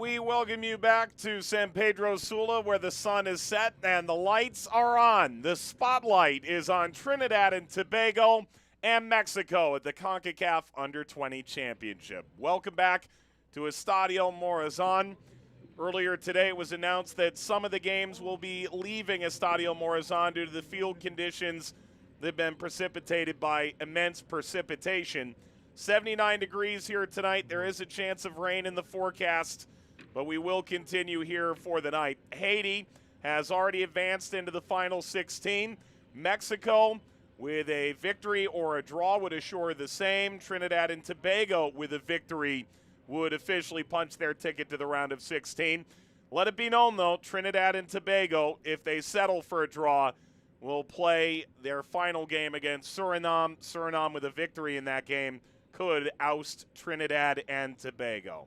We welcome you back to San Pedro Sula, where the sun is set and the lights are on. The spotlight is on Trinidad and Tobago and Mexico at the Concacaf Under-20 Championship. Welcome back to Estadio Morazan. Earlier today it was announced that some of the games will be leaving Estadio Morazan due to the field conditions that have been precipitated by immense precipitation. 79 degrees here tonight. There is a chance of rain in the forecast, but we will continue here for the night. Haiti has already advanced into the final 16. Mexico, with a victory or a draw, would assure the same. Trinidad and Tobago, with a victory, would officially punch their ticket to the round of 16. Let it be known, though, Trinidad and Tobago, if they settle for a draw, will play their final game against Suriname. Suriname, with a victory in that game, could oust Trinidad and Tobago.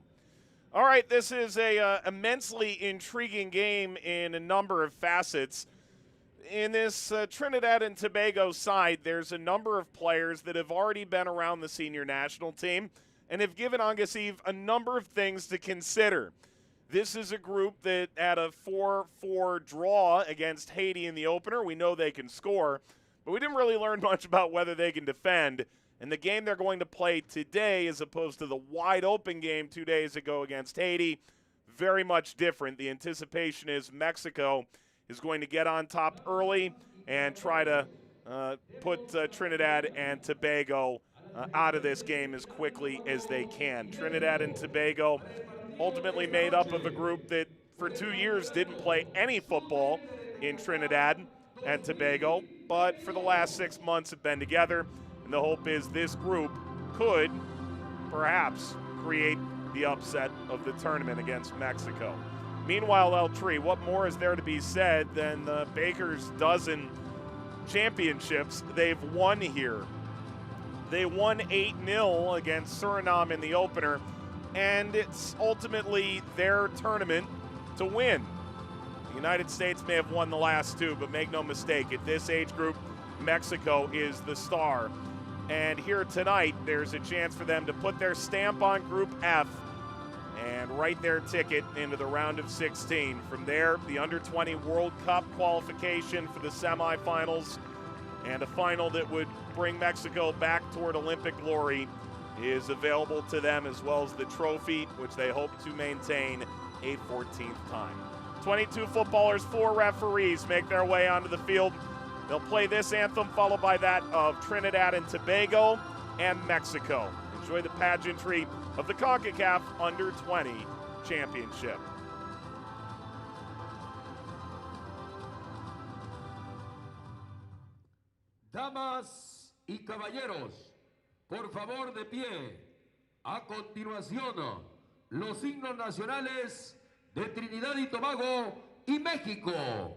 All right, this is a immensely intriguing game in a number of facets. In this Trinidad and Tobago side, there's a number of players that have already been around the senior national team and have given Concacaf a number of things to consider. This is a group that had a 4-4 draw against Haiti in the opener. We know they can score, but we didn't really learn much about whether they can defend. And the game they're going to play today, as opposed to the wide-open game 2 days ago against Haiti, very much different. The anticipation is Mexico is going to get on top early and try to put Trinidad and Tobago out of this game as quickly as they can. Trinidad and Tobago ultimately made up of a group that for 2 years didn't play any football in Trinidad and Tobago, but for the last 6 months have been together. And the hope is this group could perhaps create the upset of the tournament against Mexico. Meanwhile, El Tri, what more is there to be said than the Baker's dozen championships they've won here? They won 8-0 against Suriname in the opener, and it's ultimately their tournament to win. The United States may have won the last two, but make no mistake, at this age group, Mexico is the star. And here tonight, there's a chance for them to put their stamp on Group F and write their ticket into the round of 16. From there, the Under-20 World Cup qualification for the semifinals and a final that would bring Mexico back toward Olympic glory is available to them, as well as the trophy, which they hope to maintain a 14th time. 22 footballers, 4 referees make their way onto the field. They'll play this anthem, followed by that of Trinidad and Tobago and Mexico. Enjoy the pageantry of the Concacaf Under-20 Championship. Damas y caballeros, por favor de pie. A continuación, los himnos nacionales de Trinidad y Tobago y México.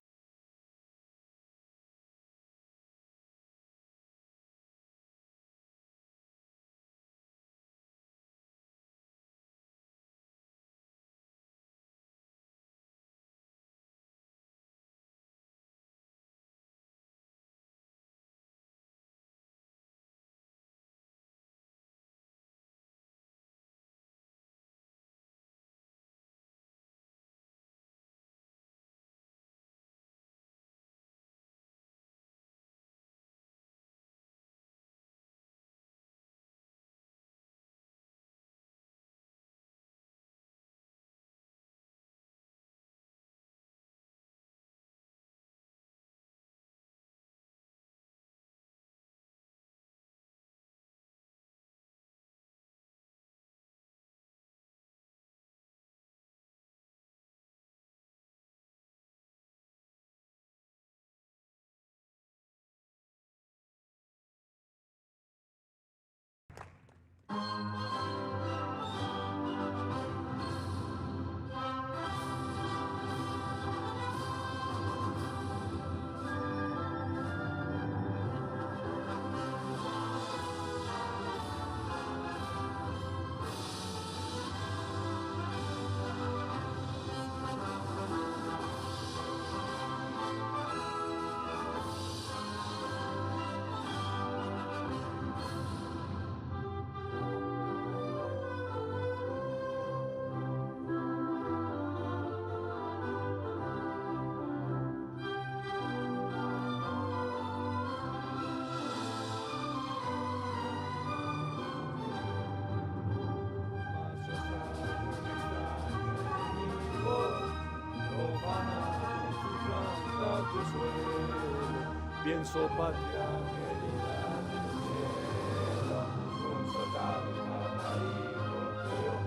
Pienso patria querida del cielo, un soldado en cada hijo de Dios,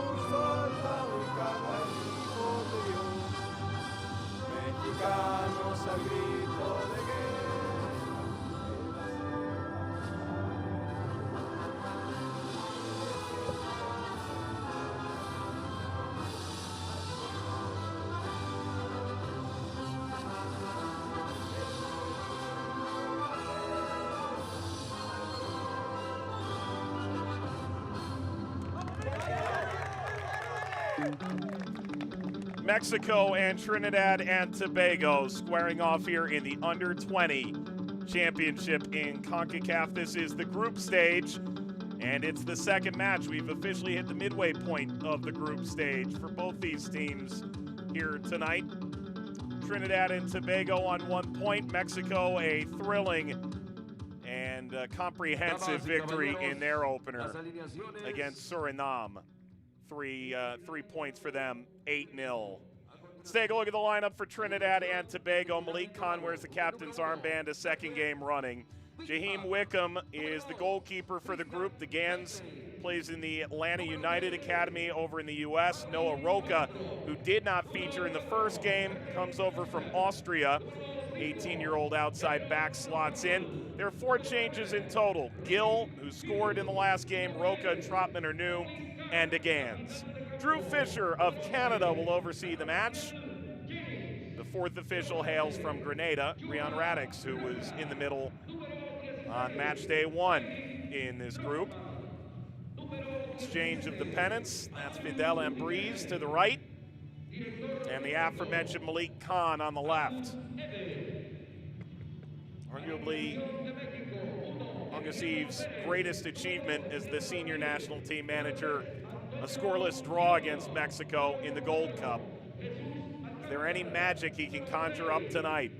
un soldado en cada hijo de Dios. Mexicanos al grito de Mexico and Trinidad and Tobago squaring off here in the Under-20 championship in Concacaf. This is the group stage, and it's the second match. We've officially hit the midway point of the group stage for both these teams here tonight. Trinidad and Tobago on 1 point. Mexico a thrilling and comprehensive victory in their opener against Suriname. Three points for them, 8-0. Let's take a look at the lineup for Trinidad and Tobago. Malik Khan wears the captain's armband, a second game running. Jaheim Wickham is the goalkeeper for the group. The Gans plays in the Atlanta United Academy over in the U.S. Noah Roca, who did not feature in the first game, comes over from Austria. 18-year-old outside back slots in. There are 4 changes in total. Gill, who scored in the last game, Roca and Trotman are new, and the Gans. Drew Fisher of Canada will oversee the match. The 4th official hails from Grenada, Rian Radix, who was in the middle on match day 1 in this group. Exchange of the pennants, that's Fidel Ambriz to the right, and the aforementioned Malik Khan on the left. Arguably, Concacaf's greatest achievement as the senior national team manager, a scoreless draw against Mexico in the Gold Cup. Is there any magic he can conjure up tonight?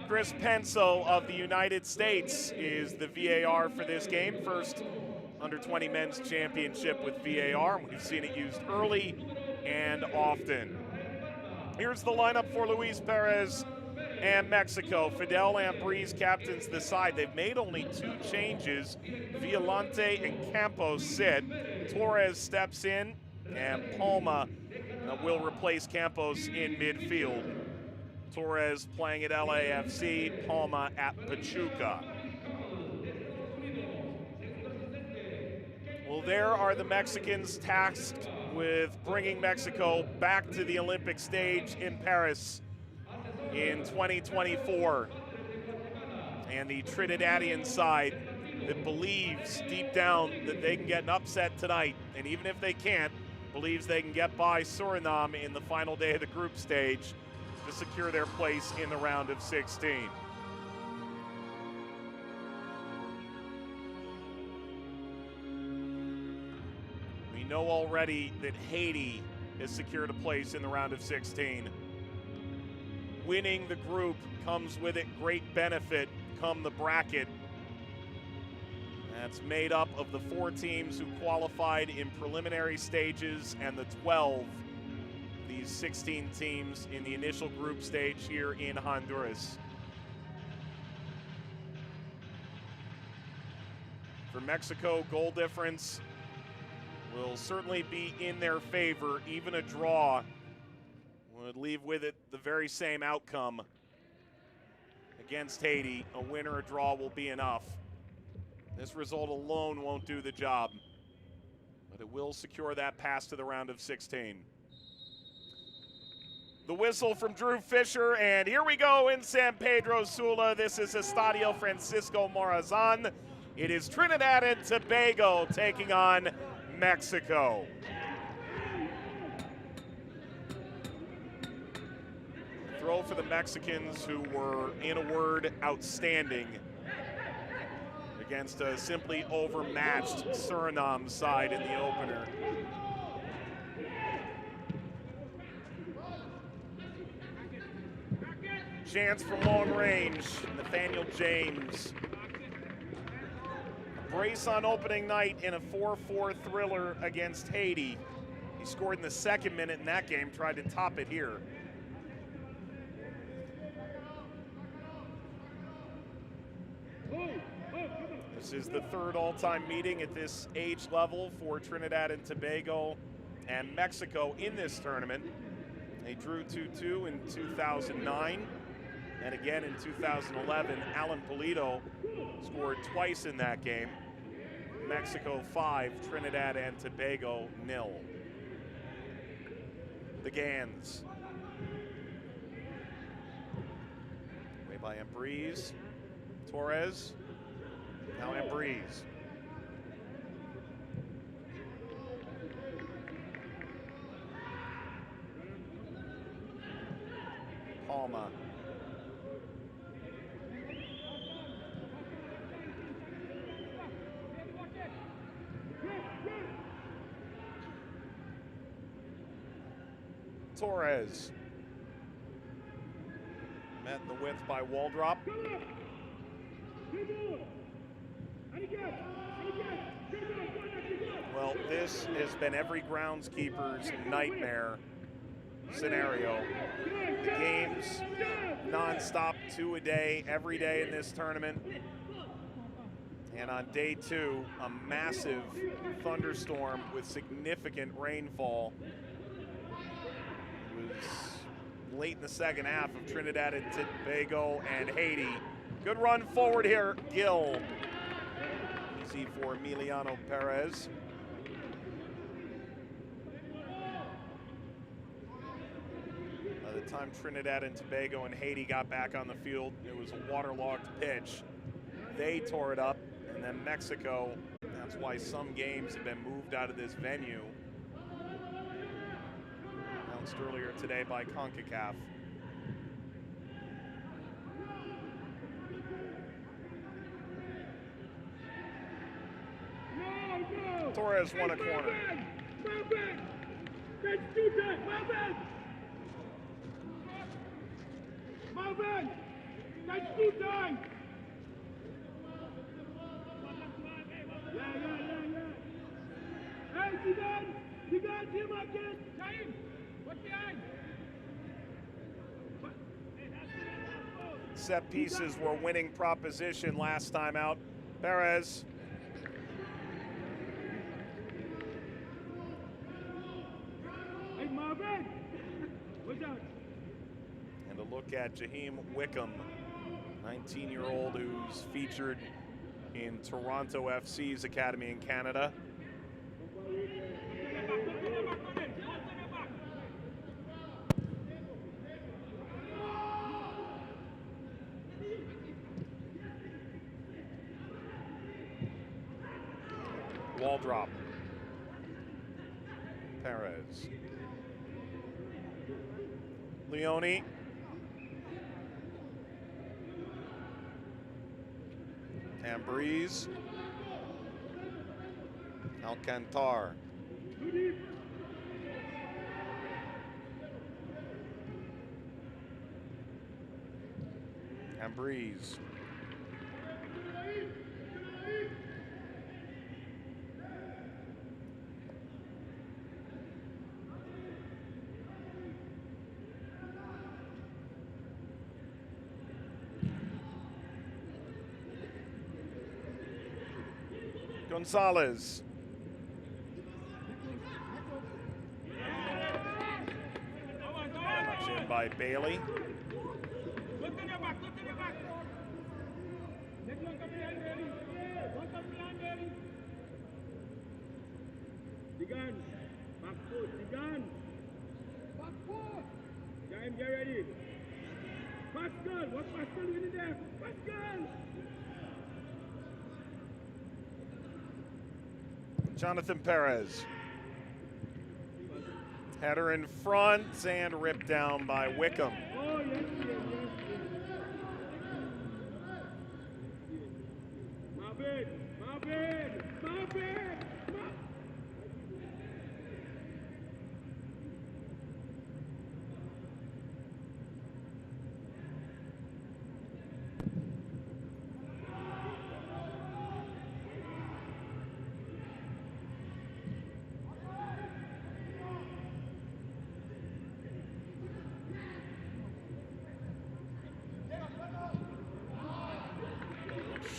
Chris Penso of the United States is the VAR for this game. First Under-20 men's championship with VAR. We've seen it used early and often. Here's the lineup for Luis Perez and Mexico. Fidel Ambriz captains the side. They've made only 2 changes. Violante and Campos sit. Torres steps in, and Palma will replace Campos in midfield. Torres playing at LAFC, Palma at Pachuca. Well, there are the Mexicans tasked with bringing Mexico back to the Olympic stage in Paris in 2024. And the Trinidadian side that believes deep down that they can get an upset tonight, and even if they can't, believes they can get by Suriname in the final day of the group stage to secure their place in the round of 16. We know already that Haiti has secured a place in the round of 16. Winning the group comes with it great benefit come the bracket. That's made up of the 4 teams who qualified in preliminary stages and the 12, these 16 teams in the initial group stage here in Honduras. For Mexico, goal difference will certainly be in their favor. Even a draw would leave with it the very same outcome against Haiti. A win or a draw will be enough. This result alone won't do the job, but it will secure that pass to the round of 16. The whistle from Drew Fisher, and here we go in San Pedro Sula. This is Estadio Morazan. It is Trinidad and Tobago taking on Mexico. Throw for the Mexicans, who were, in a word, outstanding against a simply overmatched Suriname side in the opener. Chance from long range, Nathaniel James. A brace on opening night in a 4-4 thriller against Haiti. He scored in the 2nd minute in that game, tried to top it here. This is the third all-time meeting at this age level for Trinidad and Tobago and Mexico in this tournament. They drew 2-2 in 2009, and again in 2011. Alan Polito scored twice in that game. Mexico 5, Trinidad and Tobago 0. The Gans. Way by Embreeze. Torres. Now Embreeze. Palma. Torres. Met in the width by Waldrop. Well, this has been every groundskeeper's nightmare scenario. The games non-stop, 2 a day, every day in this tournament. And on day 2, a massive thunderstorm with significant rainfall. It was late in the second half of Trinidad and Tobago and Haiti. Good run forward here, Gill. Easy for Emiliano Perez. By the time Trinidad and Tobago and Haiti got back on the field, it was a waterlogged pitch. They tore it up, and then Mexico, that's why some games have been moved out of this venue. Announced earlier today by Concacaf. Torres won a corner. Marvin, that's 2 times. Hey, Zidane, here, my kid. Time. What's behind? Set pieces were winning proposition last time out. Perez. Hey, Marvin. What's that? And a look at Jaheim Wickham, 19-year-old who's featured in Toronto FC's academy in Canada. Wall drop. Perez. Leone. Embreeze. Alcantar. Embreeze. Gonzalez. Touch in by Bailey. Digan, back foot, Digan. Back foot. Jaime, get ready. Pascal, what Pascal winning there? Pascal. Jonathan Perez. Header in front and ripped down by Wickham. Oh, yes. Marvin.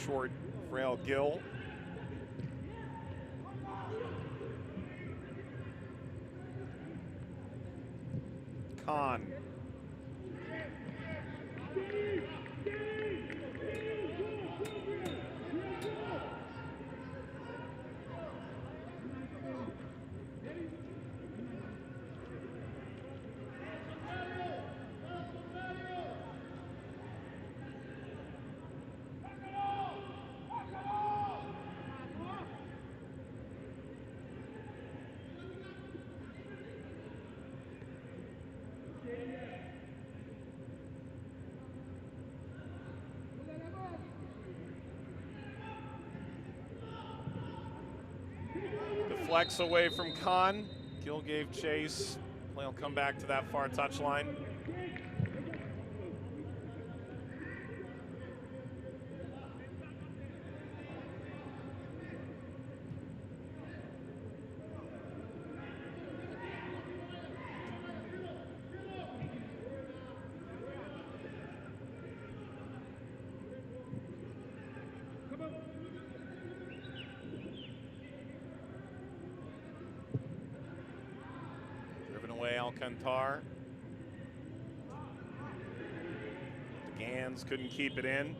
Short trail Gill. Khan. Deflects away from Khan. Gill gave chase. Play will come back to that far touchline. Away Alcantar. The Gans couldn't keep it in.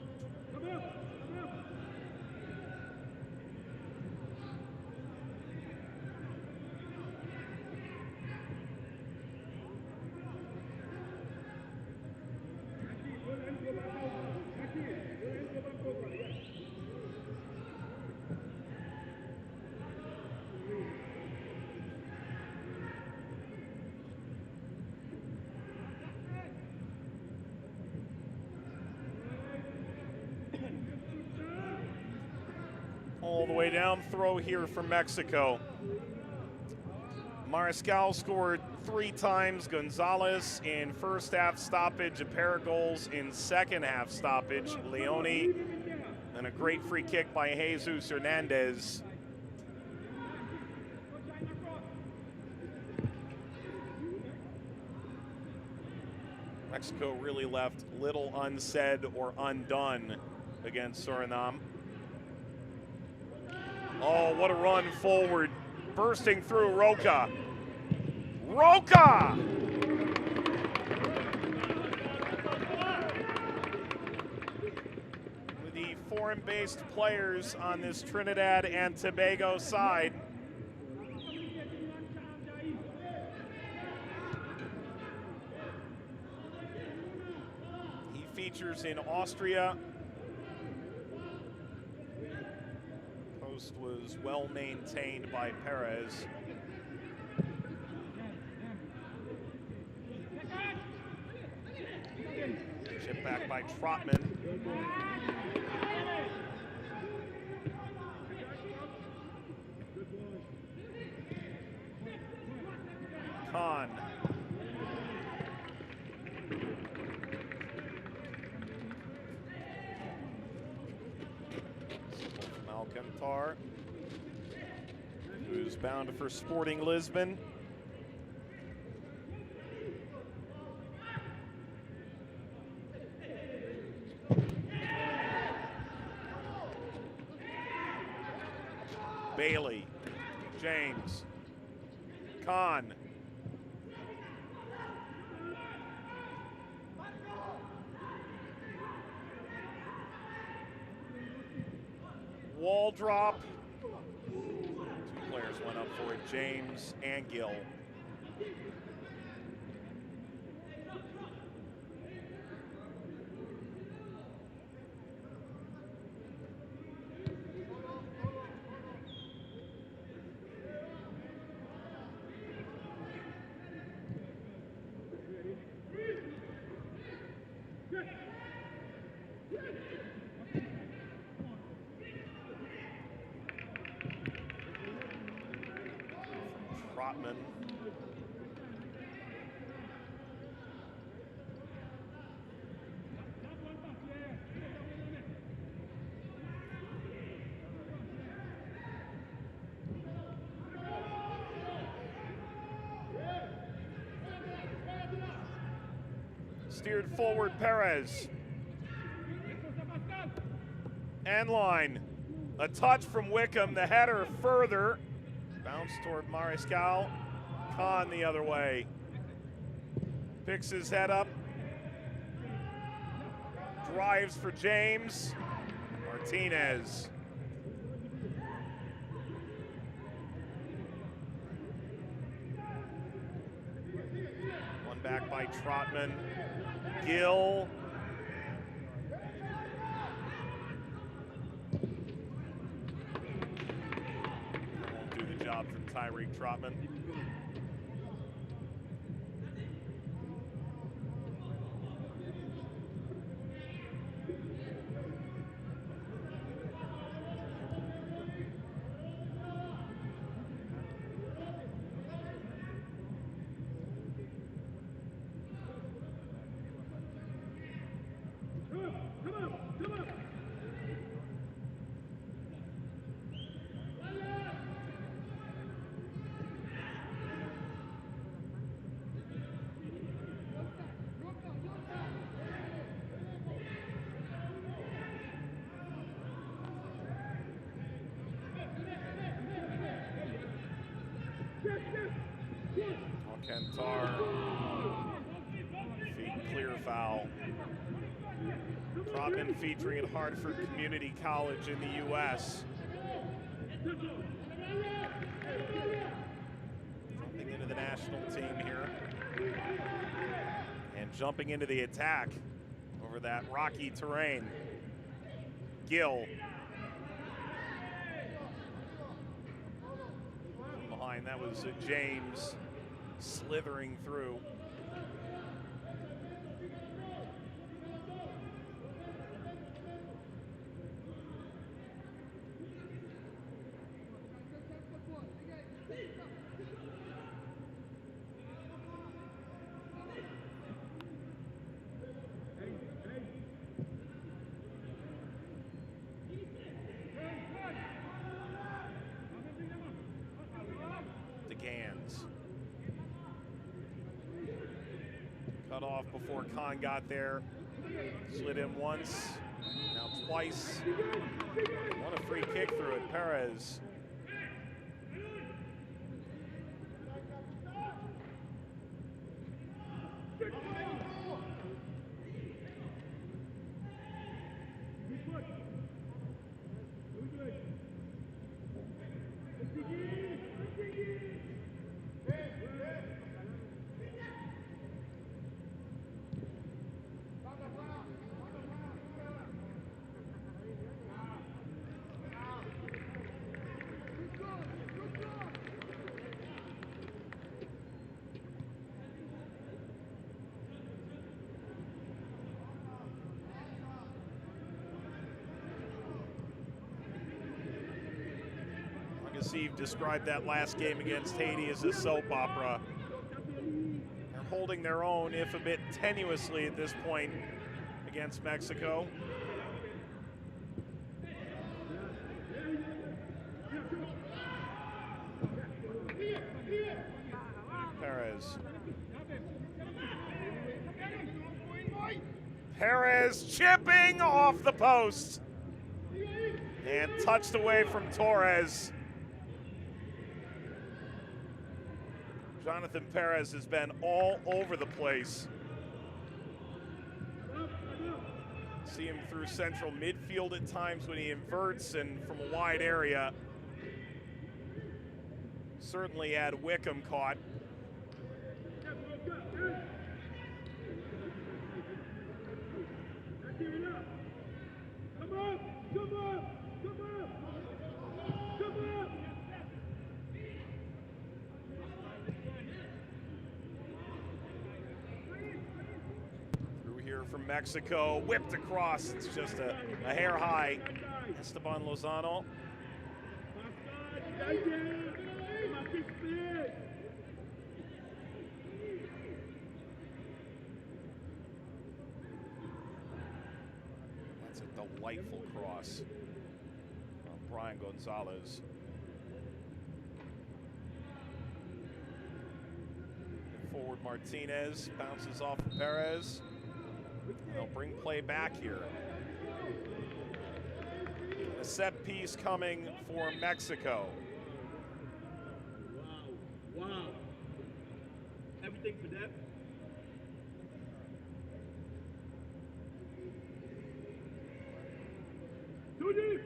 All the way down, throw here from Mexico. Mariscal scored 3 times. Gonzalez in first half stoppage, a pair of goals in second half stoppage. Leone, and a great free kick by Jesus Hernandez. Mexico really left little unsaid or undone against Suriname. Oh, what a run forward. Bursting through Roca. Roca! With the foreign-based players on this Trinidad and Tobago side. He features in Austria. Was well maintained by Perez. Chip back by Trotman. Khan. Alcantar, who's bound for Sporting Lisbon. Bailey, James, Khan. Wall drop. 2 players went up for it, James and Gill. Trotman. Steered forward, Perez. And line. A touch from Wickham, the header further. Bounce toward Mariscal. Khan the other way. Picks his head up. Drives for James. Martinez. One back by Trotman. Gill. Won't do the job from Tyreek Trotman. Kentar, feet clear foul. Trotman featuring at Hartford Community College in the U.S. Jumping into the national team here. And jumping into the attack over that rocky terrain. Gill. From behind, that was James. Slithering through. Cut off before Khan got there. Slid him once, now twice. Won a free kick through it, Perez. Steve described that last game against Haiti as a soap opera. They're holding their own, if a bit tenuously at this point, against Mexico. Perez. Perez chipping off the post and touched away from Torres. Jonathan Perez has been all over the place. See him through central midfield at times when he inverts and from a wide area. Certainly had Wickham caught. From Mexico, whipped across. It's just a hair high. Esteban Lozano. That's a delightful cross from Brian Gonzalez. Forward Martinez bounces off of Perez. They'll bring play back here. set piece coming for Mexico. Wow. Wow. Everything for that. Too deep.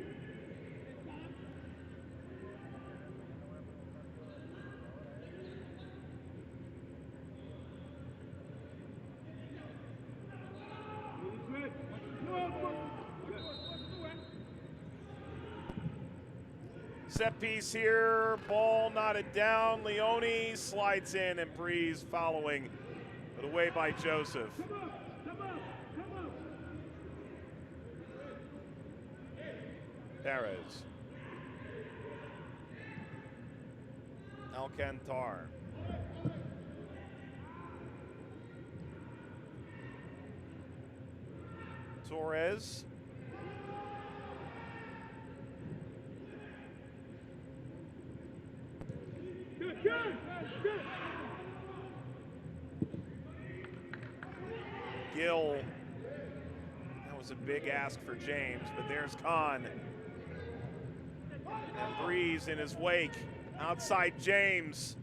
Set piece here, ball knotted down. Leone slides in and Breeze following, but away by Joseph. Perez. Alcantar. Torres. Gill. That was a big ask for James, but there's Khan. And Breeze in his wake. Outside James.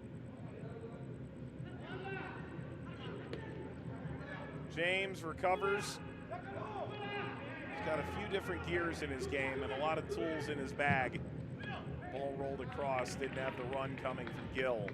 James recovers. He's got a few different gears in his game and a lot of tools in his bag. Ball rolled across, didn't have the run coming from Gill.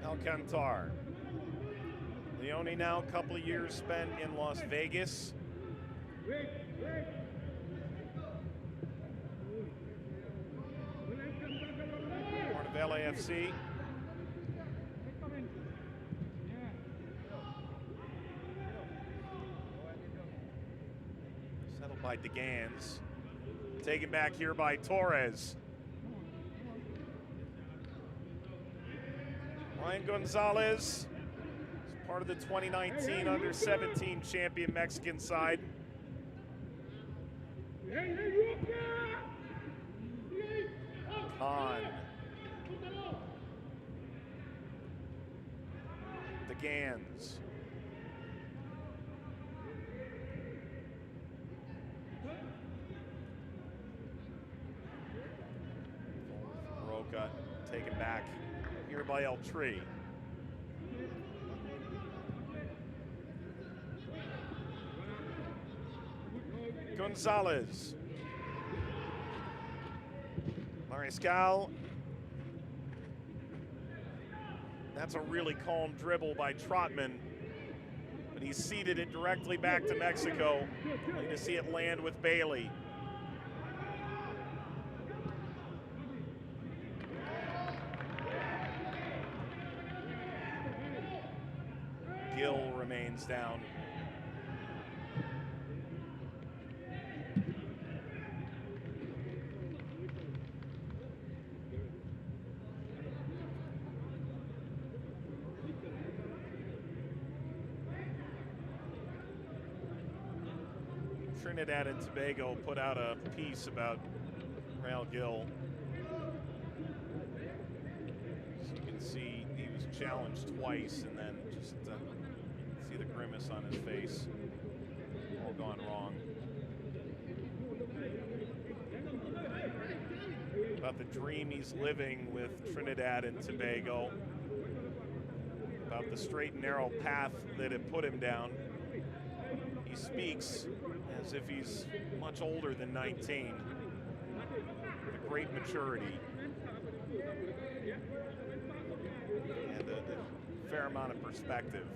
Alcantar. Leone now, a couple of years spent in Las Vegas. Part of LAFC. Settled by DeGans. Taken back here by Torres. Ryan Gonzalez is part of the 2019 Under-17 champion Mexican side. Khan. DeGans. Roca taken back here by El Tree. Gonzalez. Mariscal. That's a really calm dribble by Trotman, but he seeded it directly back to Mexico. Only to see it land with Bailey. Gill remains down. Trinidad and Tobago put out a piece about Raul Gill. So you can see he was challenged twice and then just see the grimace on his face. All gone wrong. About the dream he's living with Trinidad and Tobago. About the straight and narrow path that it put him down. He speaks as if he's much older than 19. The great maturity. And a fair amount of perspective.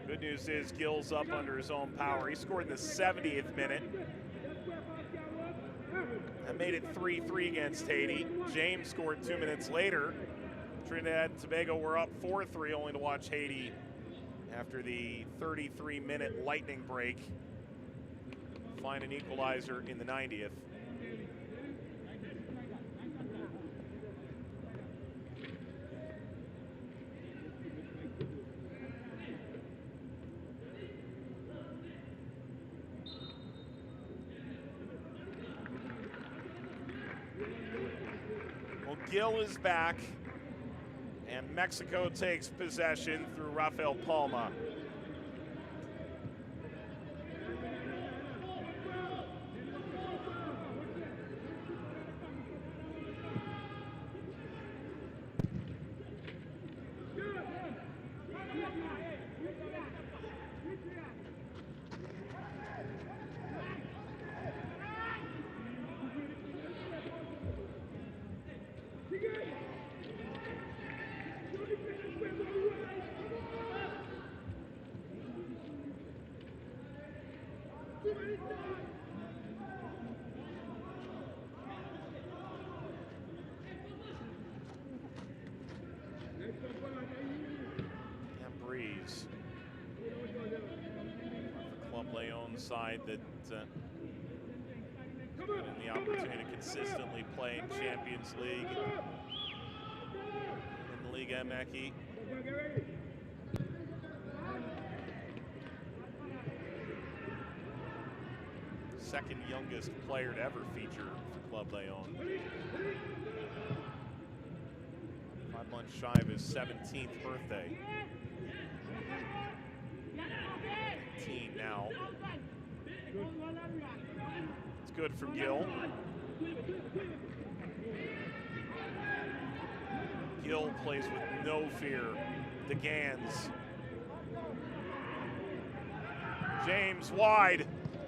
Good news is Gill's up under his own power. He scored in the 70th minute. That made it 3-3 against Haiti. James scored 2 minutes later. Trinidad and Tobago were up 4-3, only to watch Haiti after the 33-minute lightning break. Find an equalizer in the 90th. Well, Gil is back, and Mexico takes possession through Rafael Palma. And Breeze. The Club Leon side that given the opportunity to consistently play in Champions League in the Liga MX. Second youngest player to ever feature for Club Leon. 5 months shy of his 17th birthday. 18 now. It's good for Gil. Gil plays with no fear. The Gans. James wide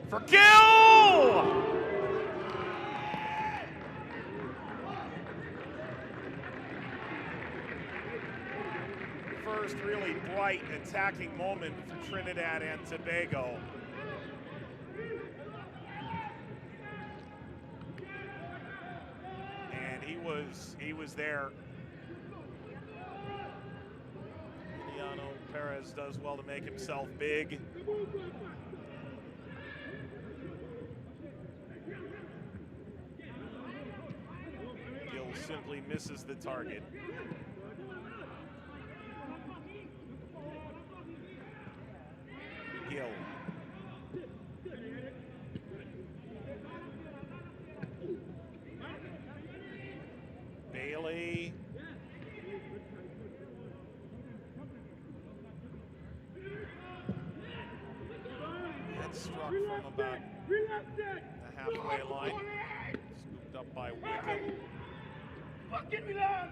for Gil! First really bright attacking moment for Trinidad and Tobago. And he was there. Emiliano Perez does well to make himself big. Gil simply misses the target. Gil. Bailey. That's struck from about the halfway line. Scooped up by Wickham. Fucking Milan!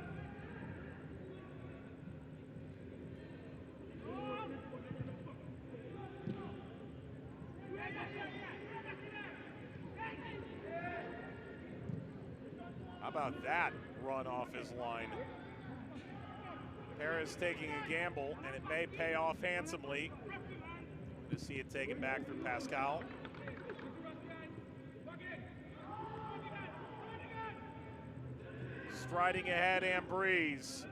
How about that run off his line? Perez taking a gamble, and it may pay off handsomely. To see it taken back through Pascal. Striding ahead, Ambriz.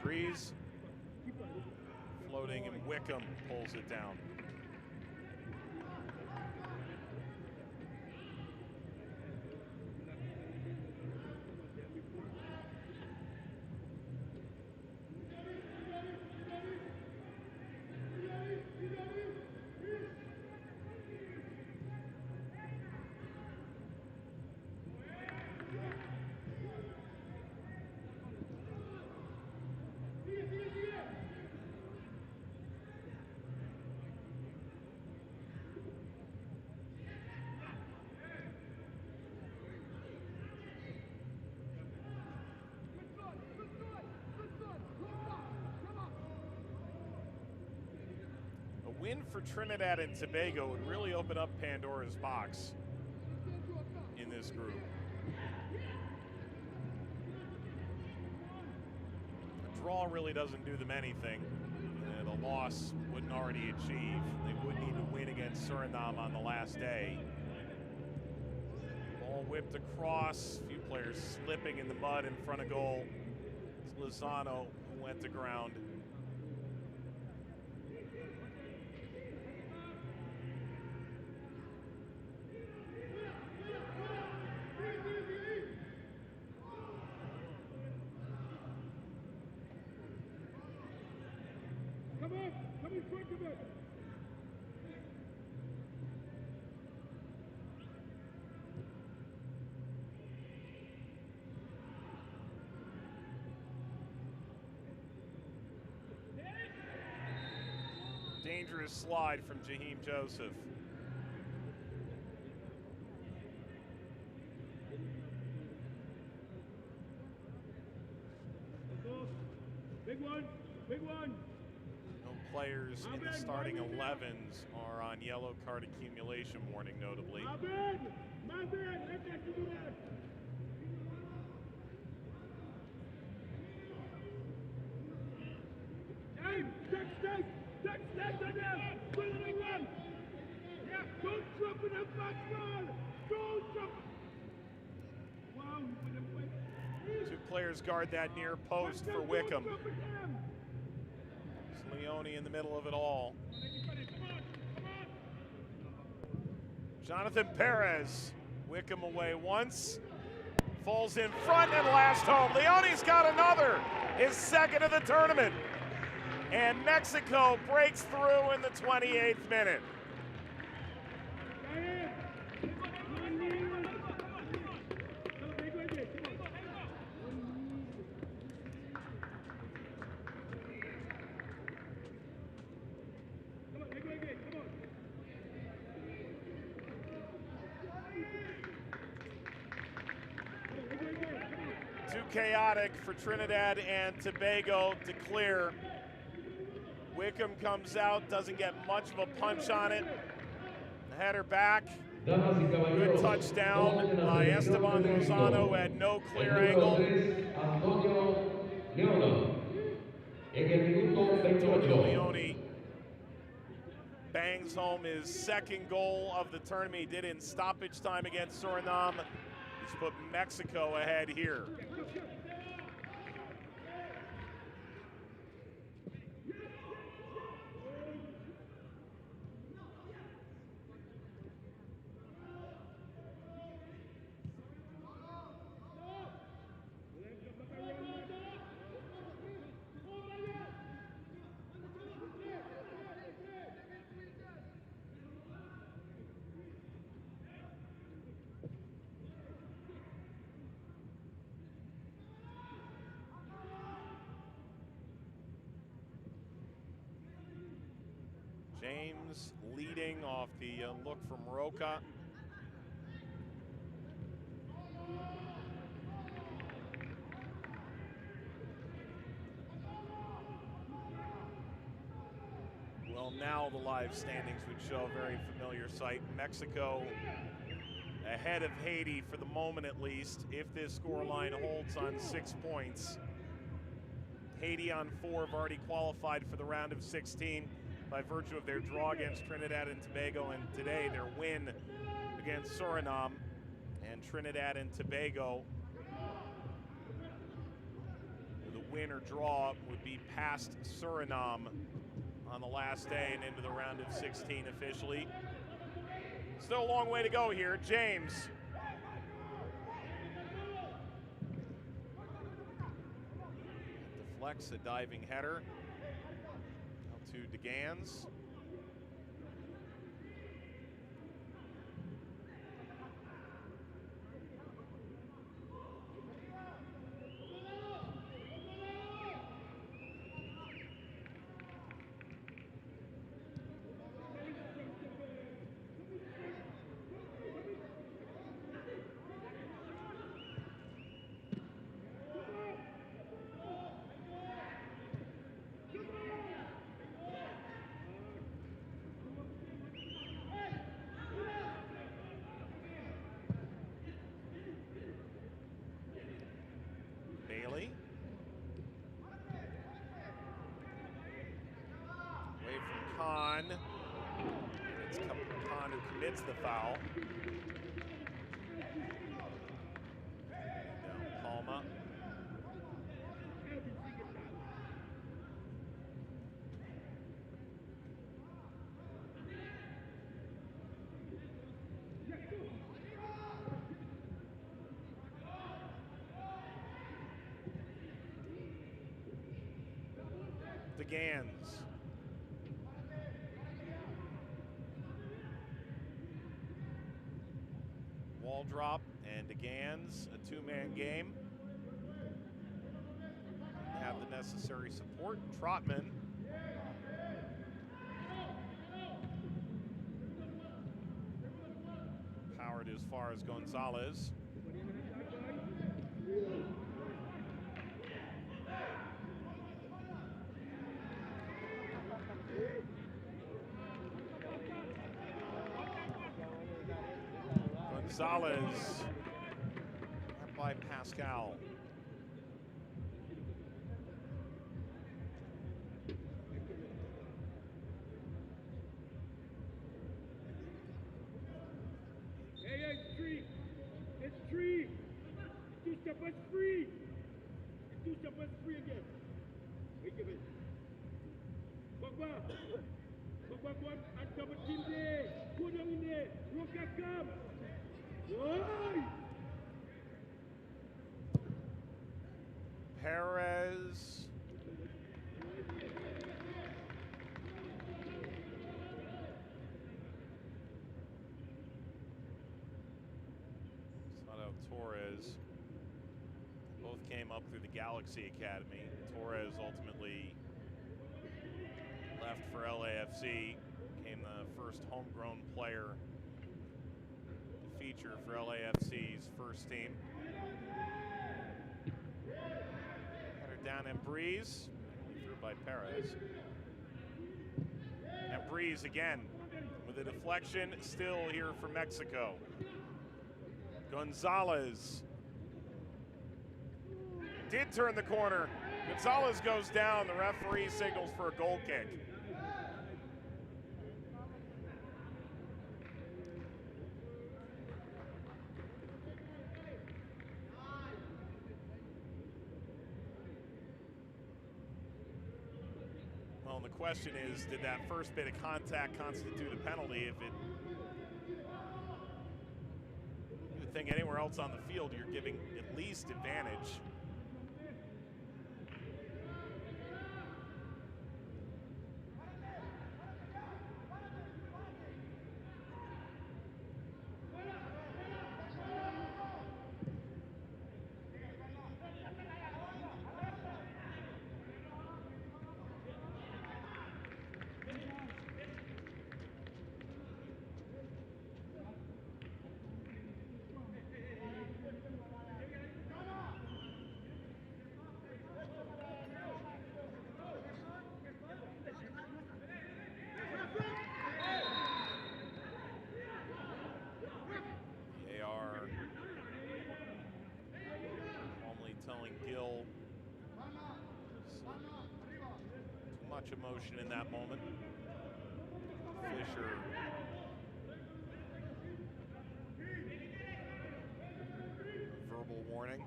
Ambriz floating, and Wickham pulls it down. Win for Trinidad and Tobago would really open up Pandora's box in this group. A draw really doesn't do them anything, and a loss wouldn't already achieve. They would need to win against Suriname on the last day. Ball whipped across, a few players slipping in the mud in front of goal. It's Lozano who went to ground. Dangerous slide from Jaheim Joseph. Big one, big one. No players in the starting 11s are on yellow card accumulation warning, notably. My bad, let that do that. Hey, touch on them. Put it in one. Yeah, don't drop in a back ball. Don't drop. Wow, with a weight. Two players guard that near post for Wickham. It's Leone in the middle of it all. Jonathan Perez, Wickham away once, falls in front and last home. Leone's got another, his second of the tournament. And Mexico breaks through in the 28th minute. Too chaotic for Trinidad and Tobago to clear. Wickham comes out, doesn't get much of a punch on it. Header back. Good touchdown by Estadio Morazan at no clear angle. Antonio Leone bangs home his second goal of the tournament. He did in stoppage time against Suriname. He's put Mexico ahead here. James leading off the look from Roca. Well, now the live standings would show a very familiar sight. Mexico ahead of Haiti for the moment at least. If this scoreline holds on 6 points, Haiti on 4 have already qualified for the round of 16. By virtue of their draw against Trinidad and Tobago, and today their win against Suriname. And Trinidad and Tobago, the win or draw would be past Suriname on the last day and into the round of 16 officially. Still a long way to go here. James. Deflects a diving header. To DeGans. Away from Khan. It's Khan who commits the foul. Down Palma. DeGans. ball drop, and DeGans, a two-man game. Have the necessary support. Trotman. Powered as far as Gonzalez. Gonzalez by Pascal. Hey, it's free. It's free. Two steppers free. Two steppers free again. Wait a minute. Pogba. Pogba, go and double team there. Go down in there. Concacaf. Why? Perez. Torres. Both came up through the Galaxy Academy. Torres ultimately left for LAFC, became the first homegrown player to feature for LAFC's first team. Header down and Breeze, through by Perez. And Breeze again with a deflection, still here for Mexico. Gonzalez did turn the corner. Gonzalez goes down. The referee signals for a goal kick. Well, and the question is, did that first bit of contact constitute a penalty? If it think anywhere else on the field, you're giving at least advantage. Emotion in that moment. Fisher verbal warning.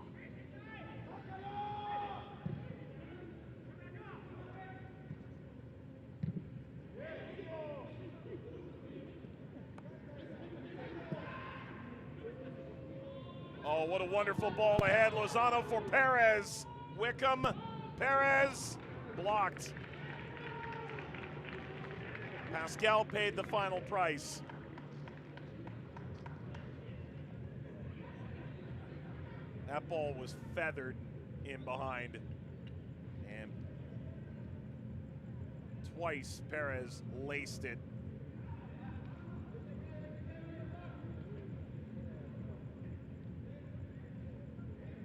Oh, what a wonderful ball ahead. Lozano for Perez. Wickham, Perez, blocked. Pascal paid the final price. That ball was feathered in behind. And twice Perez laced it.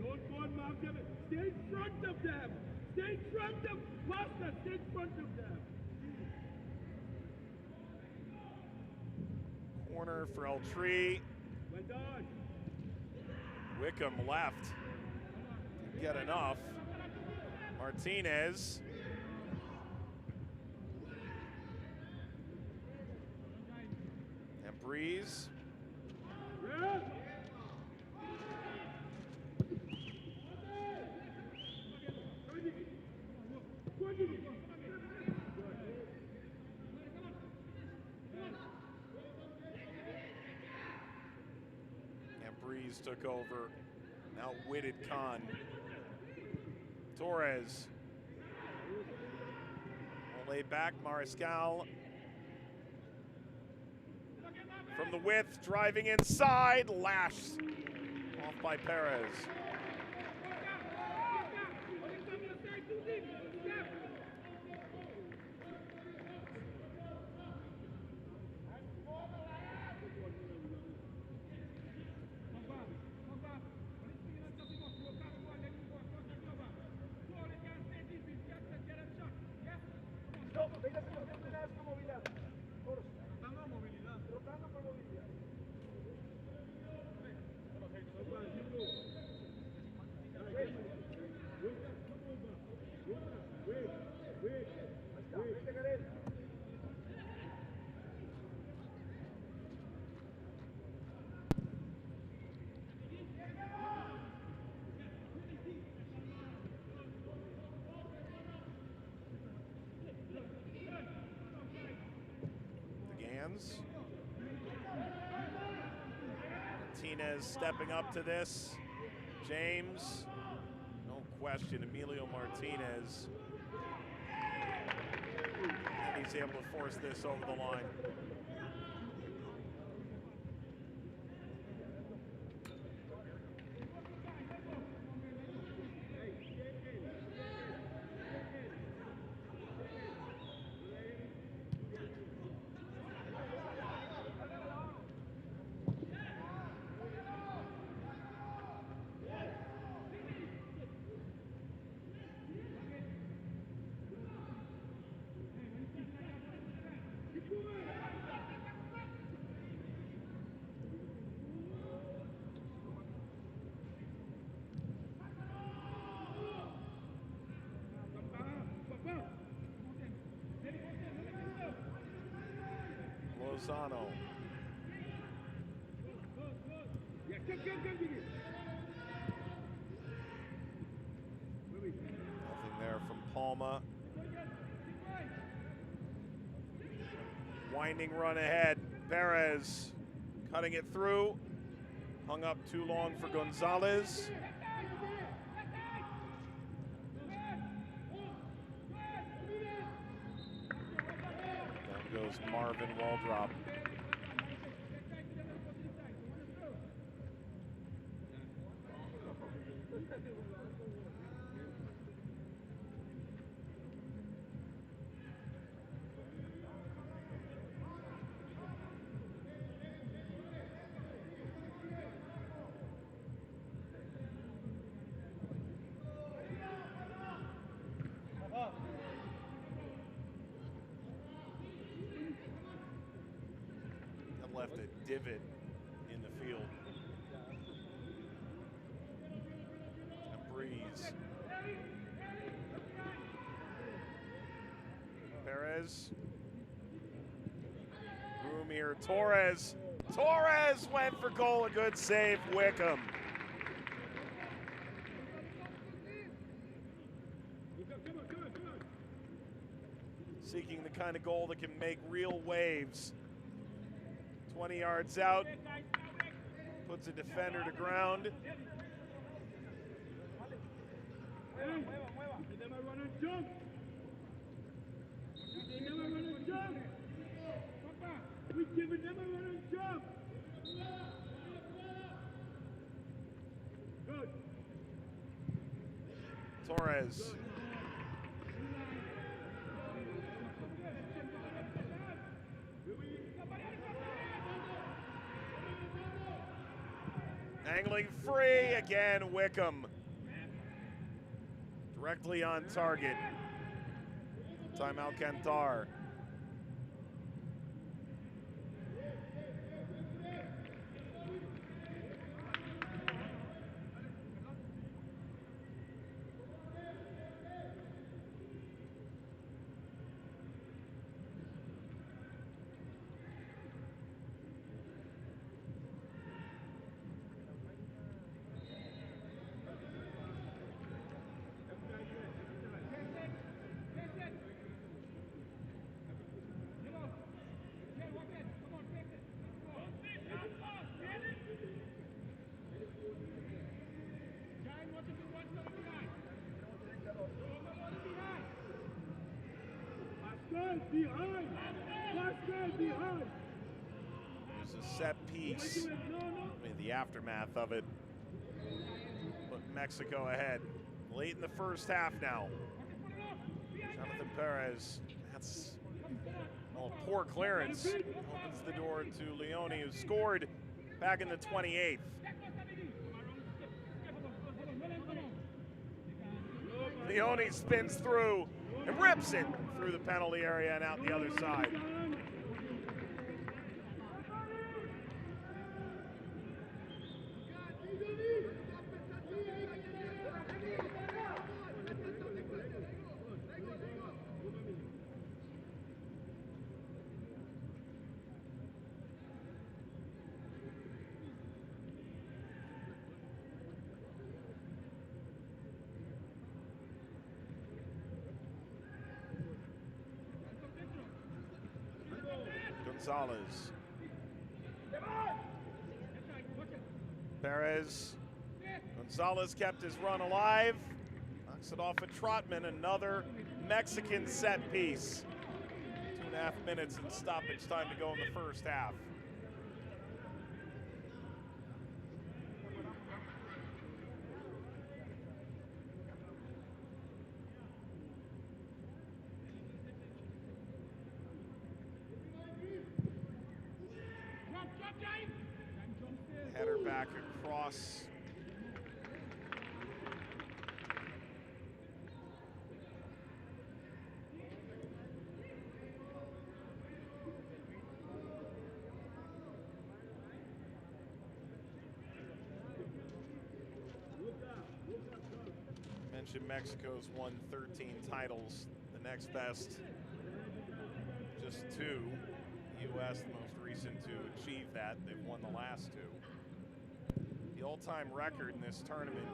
Don't go and mark them. Stay in front of them. Stay in front of Costa. Stay in front of them. Corner for El Tree. Wickham left. Didn't get enough. Martinez. And Breeze. Breeze took over, outwitted Khan. Torres. Laid back, Mariscal. From the width, driving inside, lashed off by Perez. Martinez stepping up to this. James, no question, Emilio Martinez. And he's able to force this over the line. Lozano. Nothing there from Palma. Winding run ahead. Perez cutting it through. Hung up too long for Gonzalez. Down goes Marvin Waldrop. Left a divot in the field. A breeze. Perez. Room here. Torres. Torres went for goal. A good save. Wickham. Seeking the kind of goal that can make real waves. 20 yards out, puts a defender to ground. Torres. Angling free, again Wickham. Directly on target. Time Alcantar. Uses a set piece. I mean, the aftermath of it put Mexico ahead. Late in the first half now. Jonathan Perez, that's poor clearance. Opens the door to Leone, who scored back in the 28th. Leone spins through and rips it through the penalty area and out the other side. Gonzalez. Perez. Gonzalez kept his run alive. Knocks it off at Trotman. Another Mexican set piece. 2.5 minutes and stoppage time to go in the first half. Header back across. Mentioned Mexico's won 13 titles. The next best, just 2. U.S. the most recent to achieve that. They've won the last 2. The all-time record in this tournament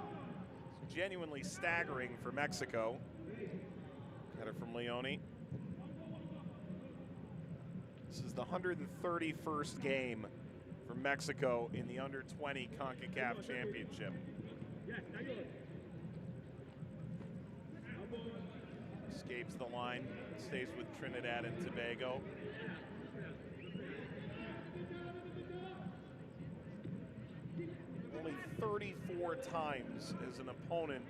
is genuinely staggering for Mexico. Header from Leone. This is the 131st game for Mexico in the Under-20 Concacaf Championship. Escapes the line, stays with Trinidad and Tobago. Only 34 times as an opponent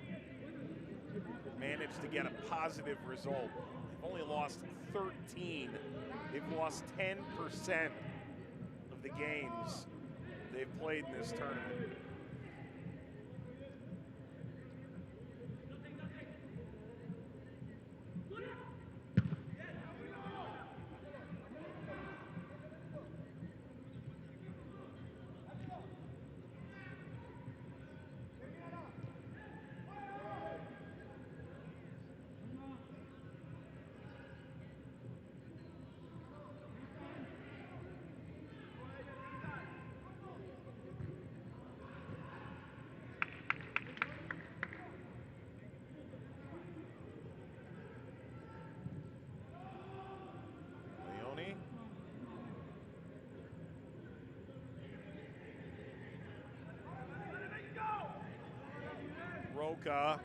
managed to get a positive result. They've only lost 13. They've lost 10% of the games they've played in this tournament. Roca,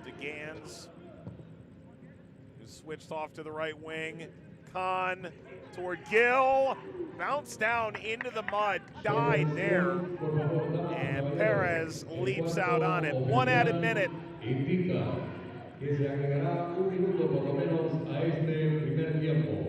DeGans, who switched off to the right wing. Khan toward Gill, bounced down into the mud, died there, and Perez leaps out on it. 1 added minute. Indica que se agregará 1 minuto por lo menos a este primer tiempo.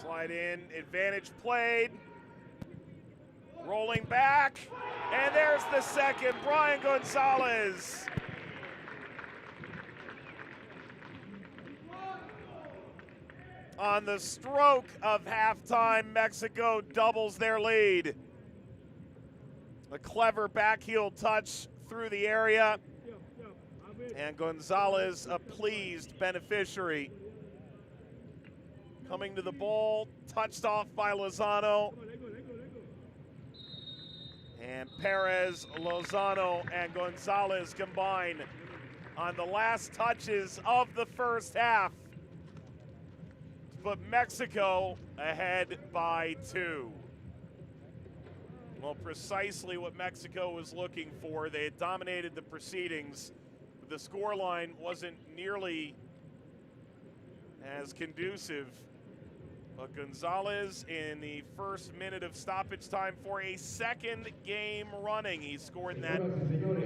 Slide in, advantage played. Rolling back, and there's the second, Brian Gonzalez. On the stroke of halftime, Mexico doubles their lead. A clever back heel touch through the area. And Gonzalez, a pleased beneficiary. Coming to the ball, touched off by Lozano. And Perez, Lozano, and Gonzalez combine on the last touches of the first half to put Mexico ahead by 2. Well, precisely what Mexico was looking for. They had dominated the proceedings. The scoreline wasn't nearly as conducive. But Gonzalez in the first minute of stoppage time for a second game running. He scored in that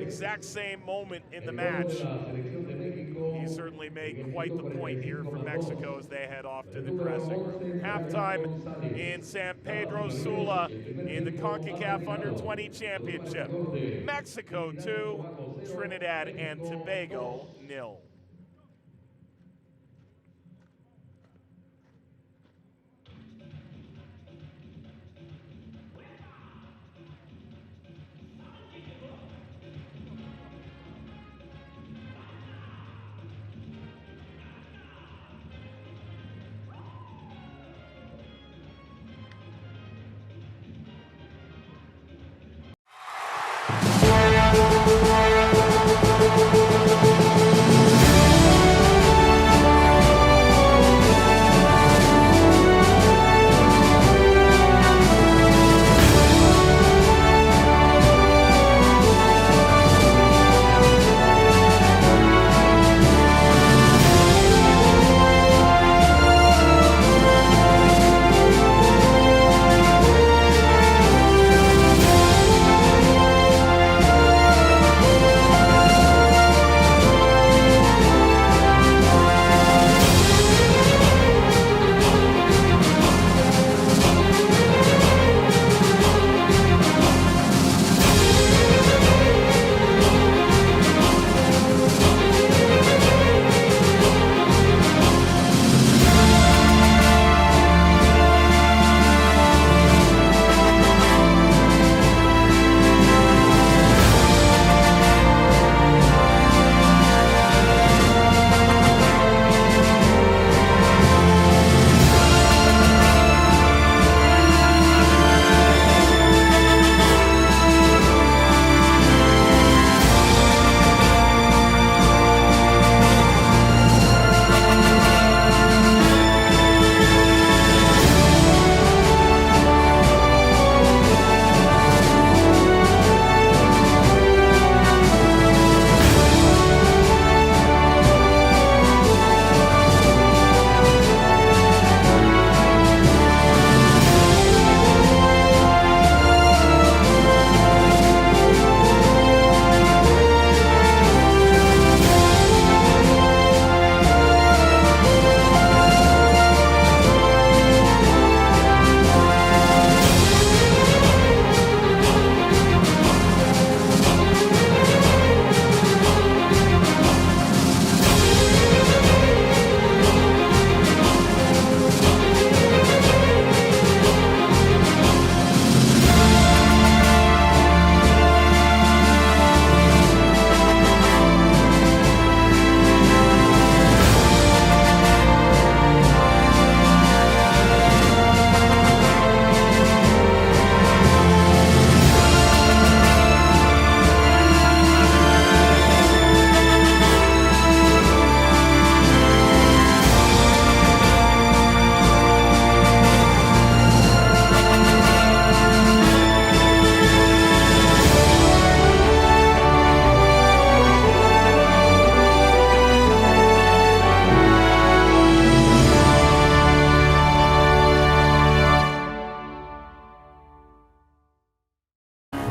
exact same moment in the match. He certainly made quite the point here for Mexico as they head off to the dressing room. Halftime in San Pedro Sula in the Concacaf Under-20 Championship. Mexico 2, Trinidad and Tobago 0.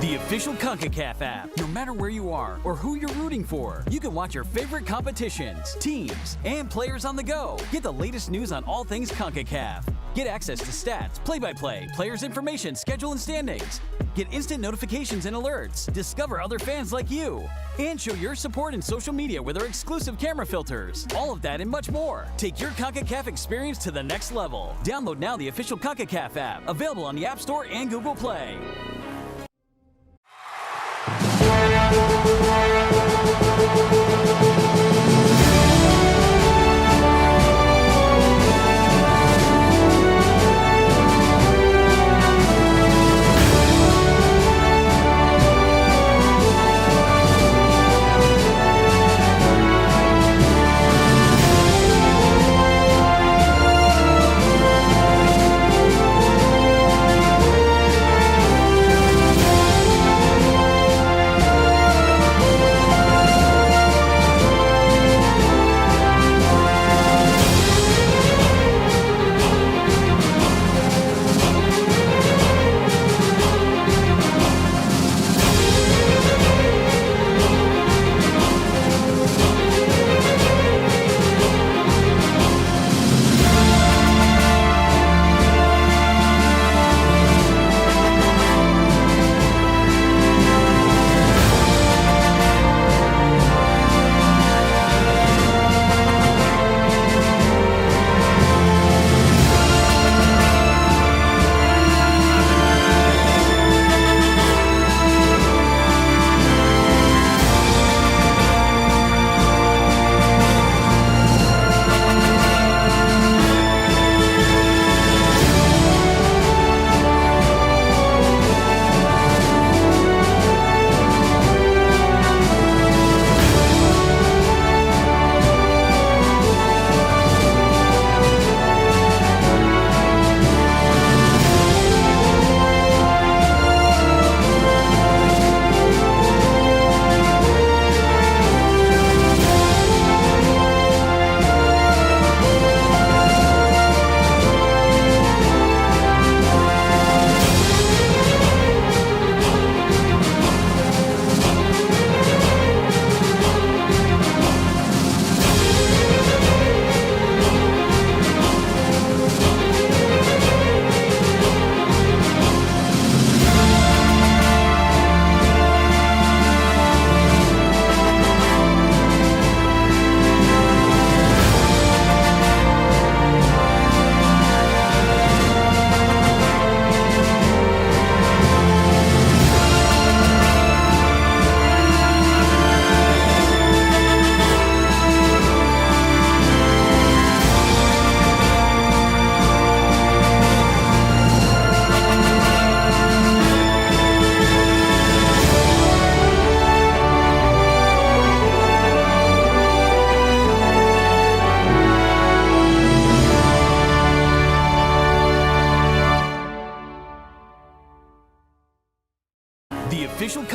The official Concacaf app. No matter where you are or who you're rooting for, you can watch your favorite competitions, teams, and players on the go. Get the latest news on all things Concacaf. Get access to stats, play-by-play, players' information, schedule, and standings. Get instant notifications and alerts. Discover other fans like you. And show your support in social media with our exclusive camera filters. All of that and much more. Take your Concacaf experience to the next level. Download now the official Concacaf app. Available on the App Store and Google Play.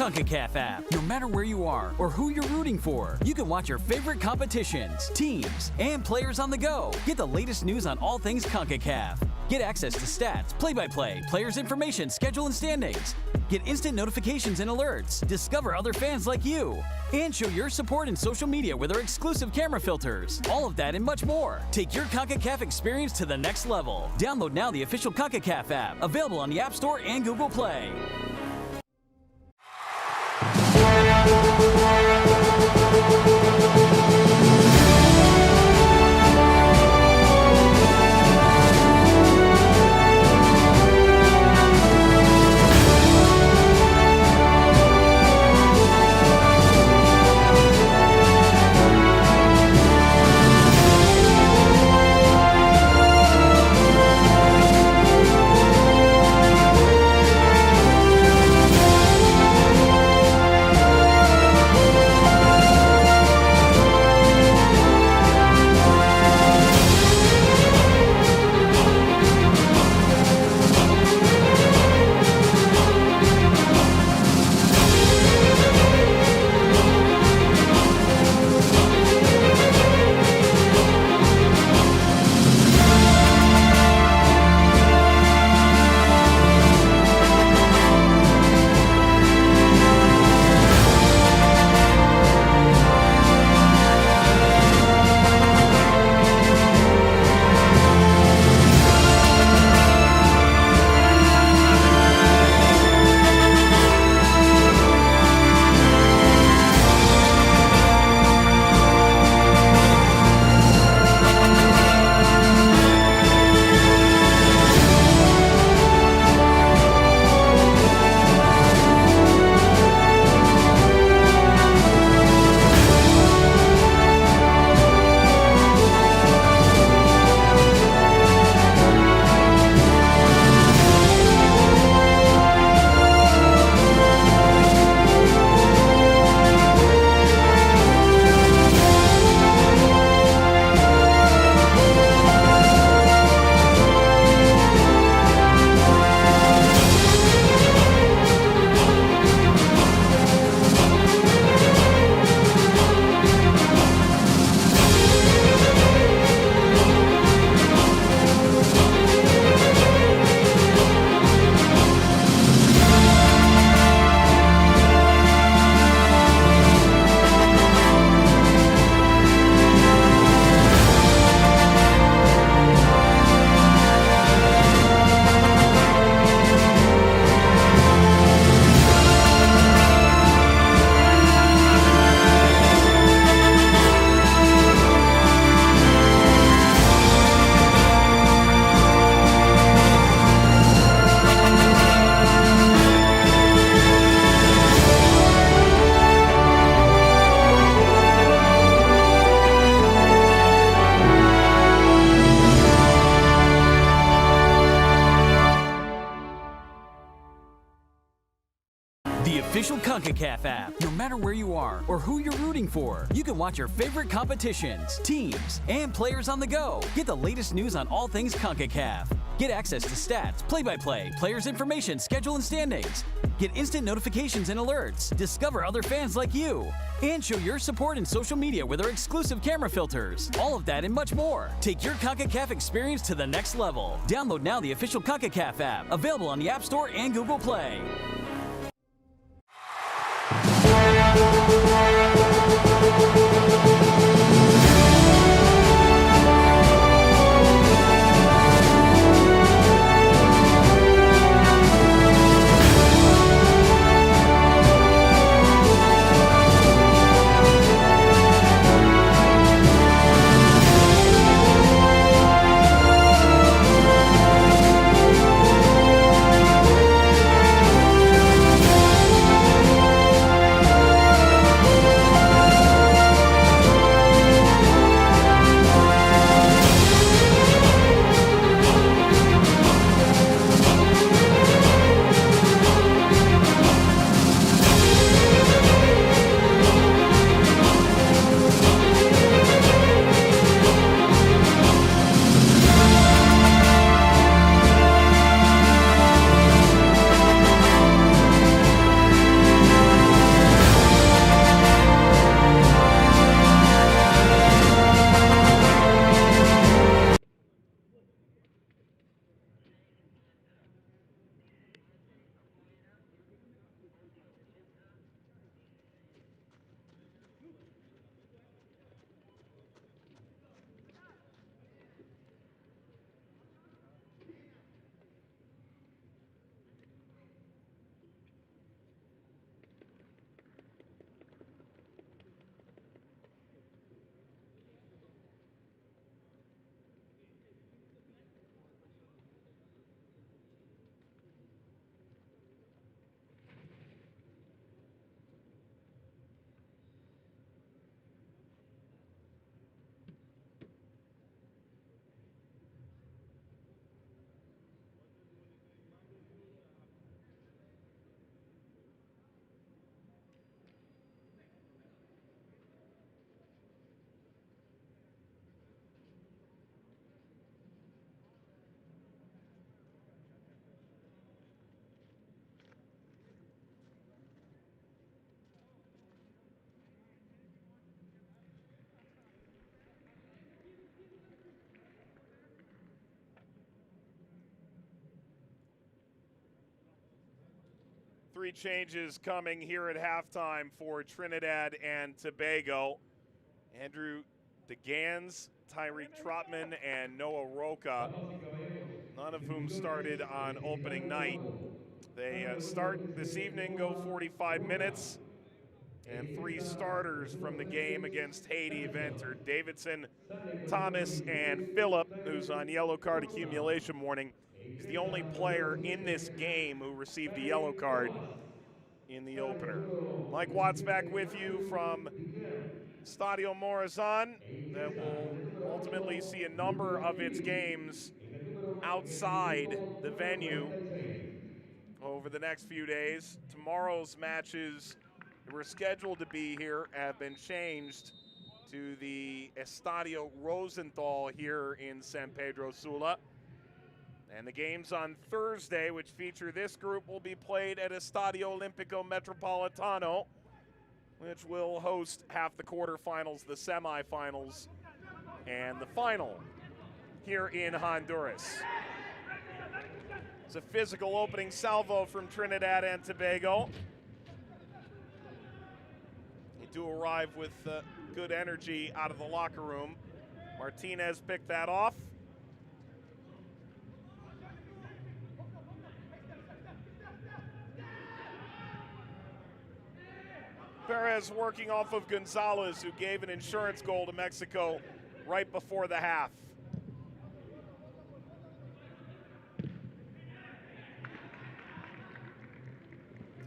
Concacaf app. No matter where you are or who you're rooting for, you can watch your favorite competitions, teams, and players on the go. Get the latest news on all things Concacaf. Get access to stats, play-by-play, players' information, schedule, and standings. Get instant notifications and alerts. Discover other fans like you. And show your support in social media with our exclusive camera filters. All of that and much more. Take your Concacaf experience to the next level. Download now the official Concacaf app, available on the App Store and Google Play. The official Concacaf app. No matter where you are or who you're rooting for, you can watch your favorite competitions, teams, and players on the go. Get the latest news on all things Concacaf. Get access to stats, play-by-play, players' information, schedule, and standings. Get instant notifications and alerts. Discover other fans like you. And show your support in social media with our exclusive camera filters. All of that and much more. Take your Concacaf experience to the next level. Download now the official Concacaf app, available on the App Store and Google Play. 3 changes coming here at halftime for Trinidad and Tobago. Andrew DeGans, Tyreek Trotman, and Noah Roca, none of whom started on opening night. They start this evening, go 45 minutes, and 3 starters from the game against Haiti have entered. Davidson, Thomas, and Phillip, who's on yellow card accumulation warning. He's the only player in this game who received a yellow card in the opener. Mike Watts back with you from Estadio Morazan, that will ultimately see a number of its games outside the venue over the next few days. Tomorrow's matches that were scheduled to be here have been changed to the Estadio Rosenthal here in San Pedro Sula. And the games on Thursday, which feature this group, will be played at Estadio Olimpico Metropolitano, which will host half the quarterfinals, the semifinals, and the final here in Honduras. It's a physical opening salvo from Trinidad and Tobago. They do arrive with good energy out of the locker room. Martinez picked that off. Perez working off of Gonzalez, who gave an insurance goal to Mexico right before the half.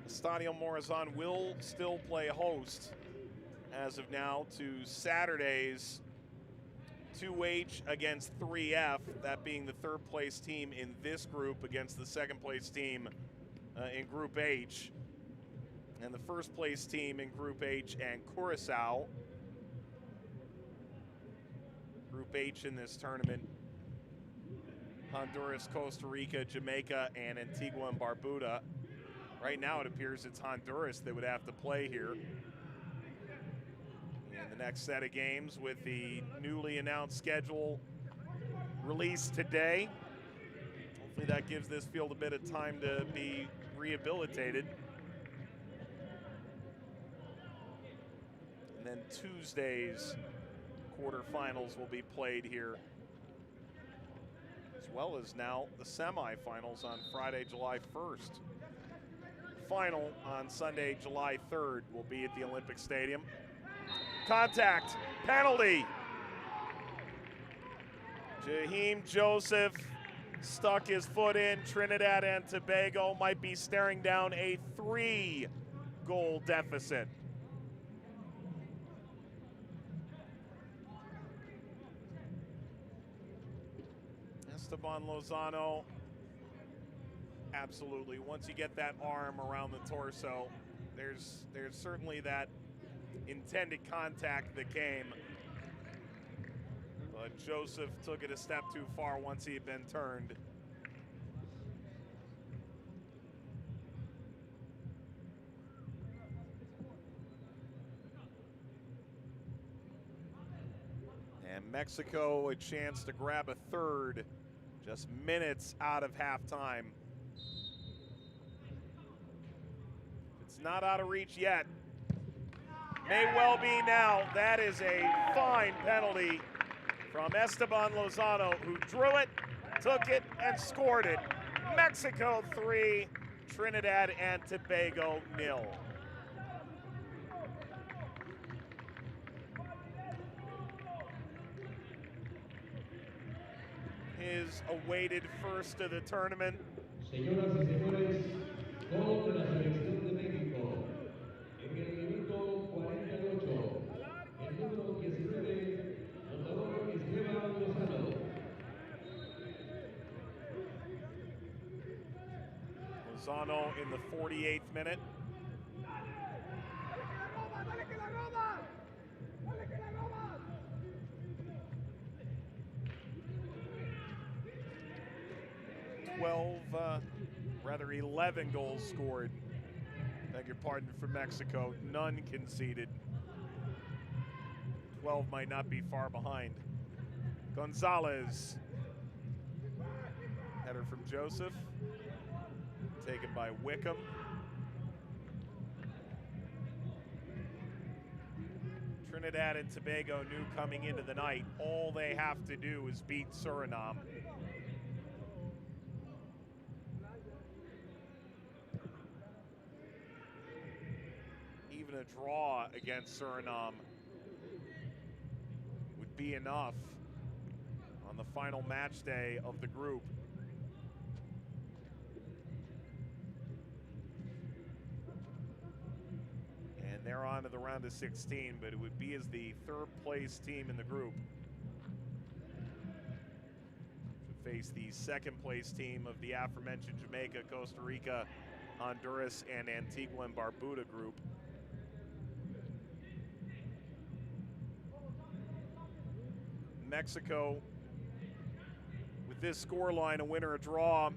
Estadio Morazan will still play host as of now to Saturday's 2H against 3F, that being the third place team in this group against the second place team in Group H. And the first place team in Group H and Curacao. Group H in this tournament: Honduras, Costa Rica, Jamaica, and Antigua and Barbuda. Right now it appears it's Honduras that would have to play here in the next set of games, with the newly announced schedule released today. Hopefully that gives this field a bit of time to be rehabilitated. And then Tuesday's quarterfinals will be played here, as well as now the semifinals on Friday, July 1st. Final on Sunday, July 3rd, will be at the Olympic Stadium. Contact, penalty. Jaheim Joseph stuck his foot in. Trinidad and Tobago might be staring down a 3-goal deficit. Esteban Lozano, absolutely. Once you get that arm around the torso, there's certainly that intended contact that came. But Joseph took it a step too far once he had been turned. And Mexico a chance to grab a third just minutes out of halftime. It's not out of reach yet. May well be now. That is a fine penalty from Esteban Lozano, who drew it, took it, and scored it. Mexico 3, Trinidad and Tobago 0. His awaited first of the tournament. Señoras y señores, gol de la selección de México. En el minuto 48, el número 19, anotador Esteban Lozano. Lozano in the 48th minute. Rather 11 goals scored. Beg your pardon, for Mexico. None conceded. 12 might not be far behind. Gonzalez. Header from Joseph. Taken by Wickham. Trinidad and Tobago knew coming into the night, all they have to do is beat Suriname. Even a draw against Suriname would be enough on the final match day of the group. And they're on to the round of 16, but it would be as the third place team in the group to face the second place team of the aforementioned Jamaica, Costa Rica, Honduras, and Antigua and Barbuda group. Mexico, with this scoreline, a win or a draw,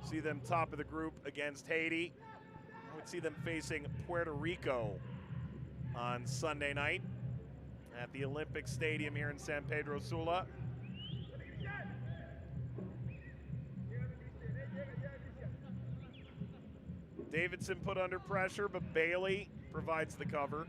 see them top of the group against Haiti. I would see them facing Puerto Rico on Sunday night at the Olympic Stadium here in San Pedro Sula. Davidson put under pressure, but Bailey provides the cover.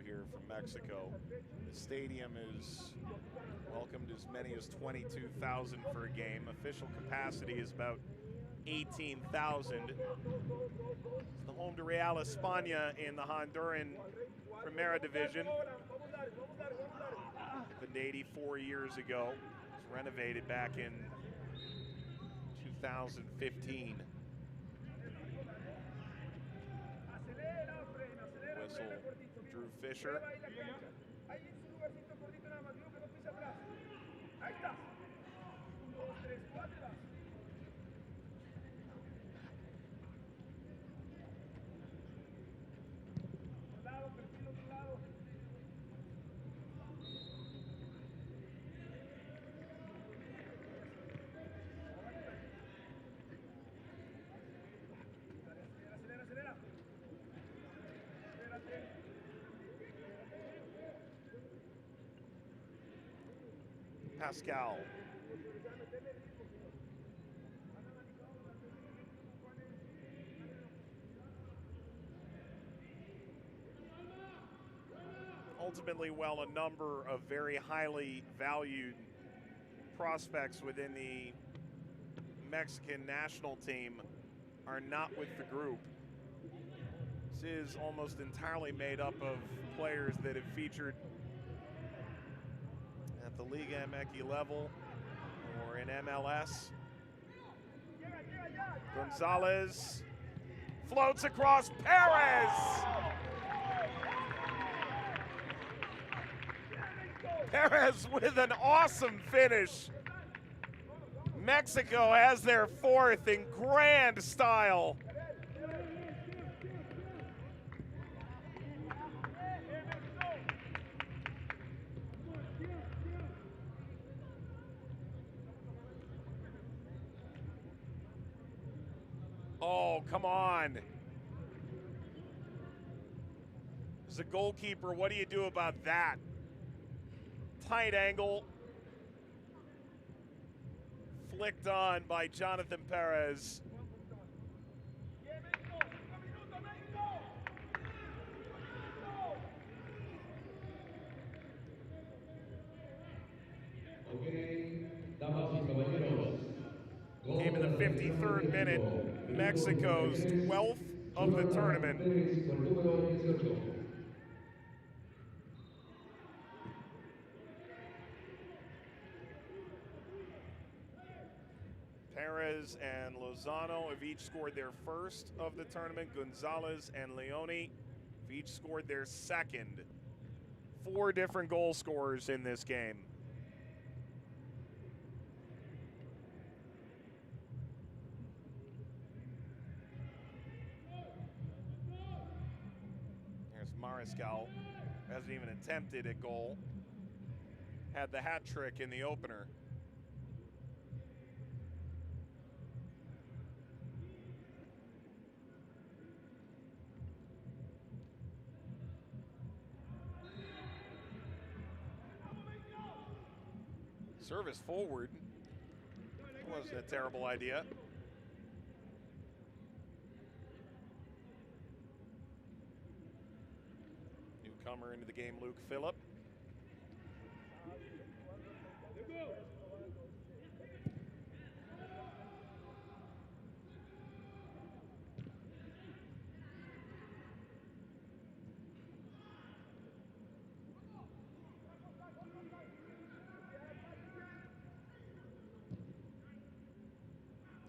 Here from Mexico. The stadium is welcomed as many as 22,000 for a game. Official capacity is about 18,000. It's the home to Real España in the Honduran Primera Division. Opened 84 years ago. It was renovated back in 2015. Whistle Drew Fisher. Pascal. Ultimately, while a number of very highly valued prospects within the Mexican national team are not with the group, this is almost entirely made up of players that have featured at the Liga MX level or in MLS. Gonzalez floats across. Perez! Perez with an awesome finish. Mexico has their fourth in grand style. Oh, come on. As a goalkeeper, what do you do about that? Tight angle. Flicked on by Jonathan Perez. Came in the 53rd minute. Mexico's 12th of the tournament. Perez and Lozano have each scored their first of the tournament. Gonzalez and Leone have each scored their second. 4 different goal scorers in this game. There's Mariscal, hasn't even attempted a goal. Had the hat trick in the opener. Service forward. Wasn't a terrible idea. Newcomer into the game, Luke Phillip.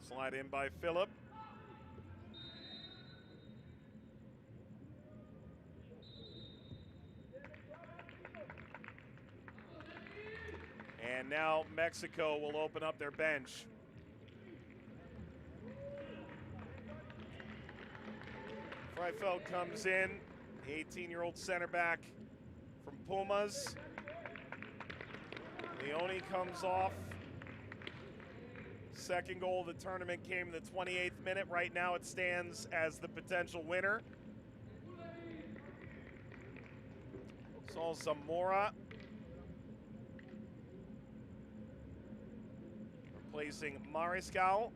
Slide in by Phillip. And now Mexico will open up their bench. Freifeld comes in, the 18-year-old center back from Pumas. Leone comes off. Second goal of the tournament came in the 28th minute. Right now it stands as the potential winner. Sol Zamora replacing Mariscal.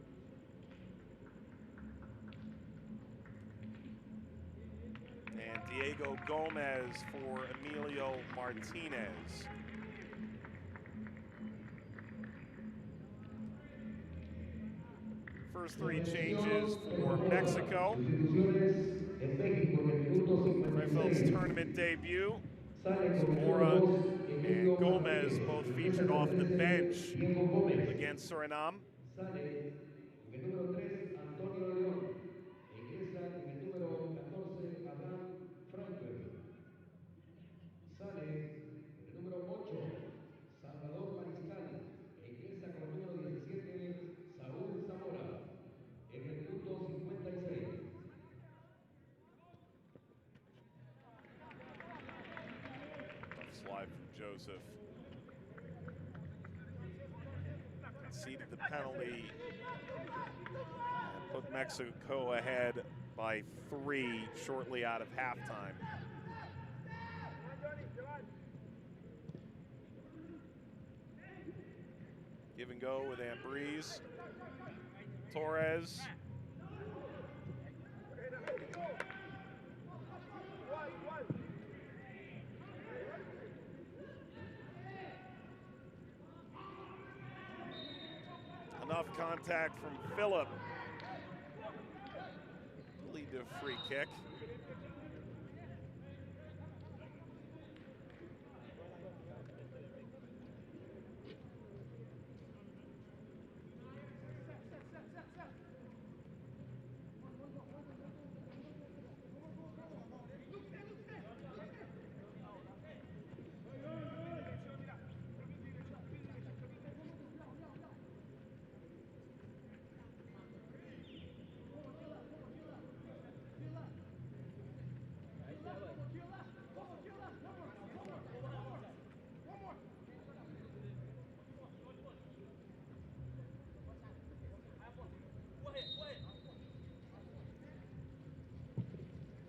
And Diego Gomez for Emilio Martinez. First three changes for Mexico. Freifeld's tournament debut. Zamora and Gomez both featured off the bench against Suriname. Slide from Joseph. Conceded the penalty and put Mexico ahead by 3 shortly out of halftime. Give and go with Ambriz. Torres. Enough contact from Phillip to lead to a free kick.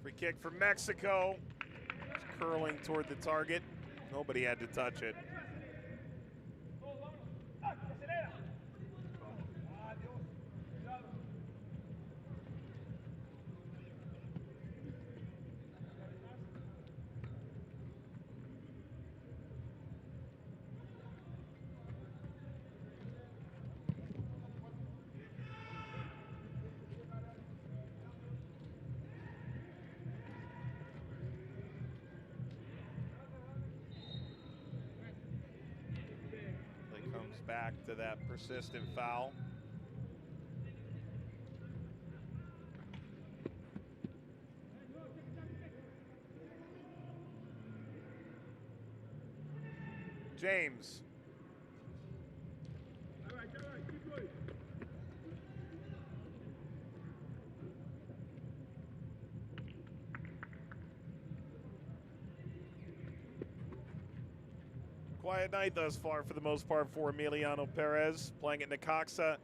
Free kick for Mexico. It's curling toward the target. Nobody had to touch it. Back to that persistent foul. James. All right, keep going. Quiet night thus far for the most part for Emiliano Perez. Playing at Necaxa,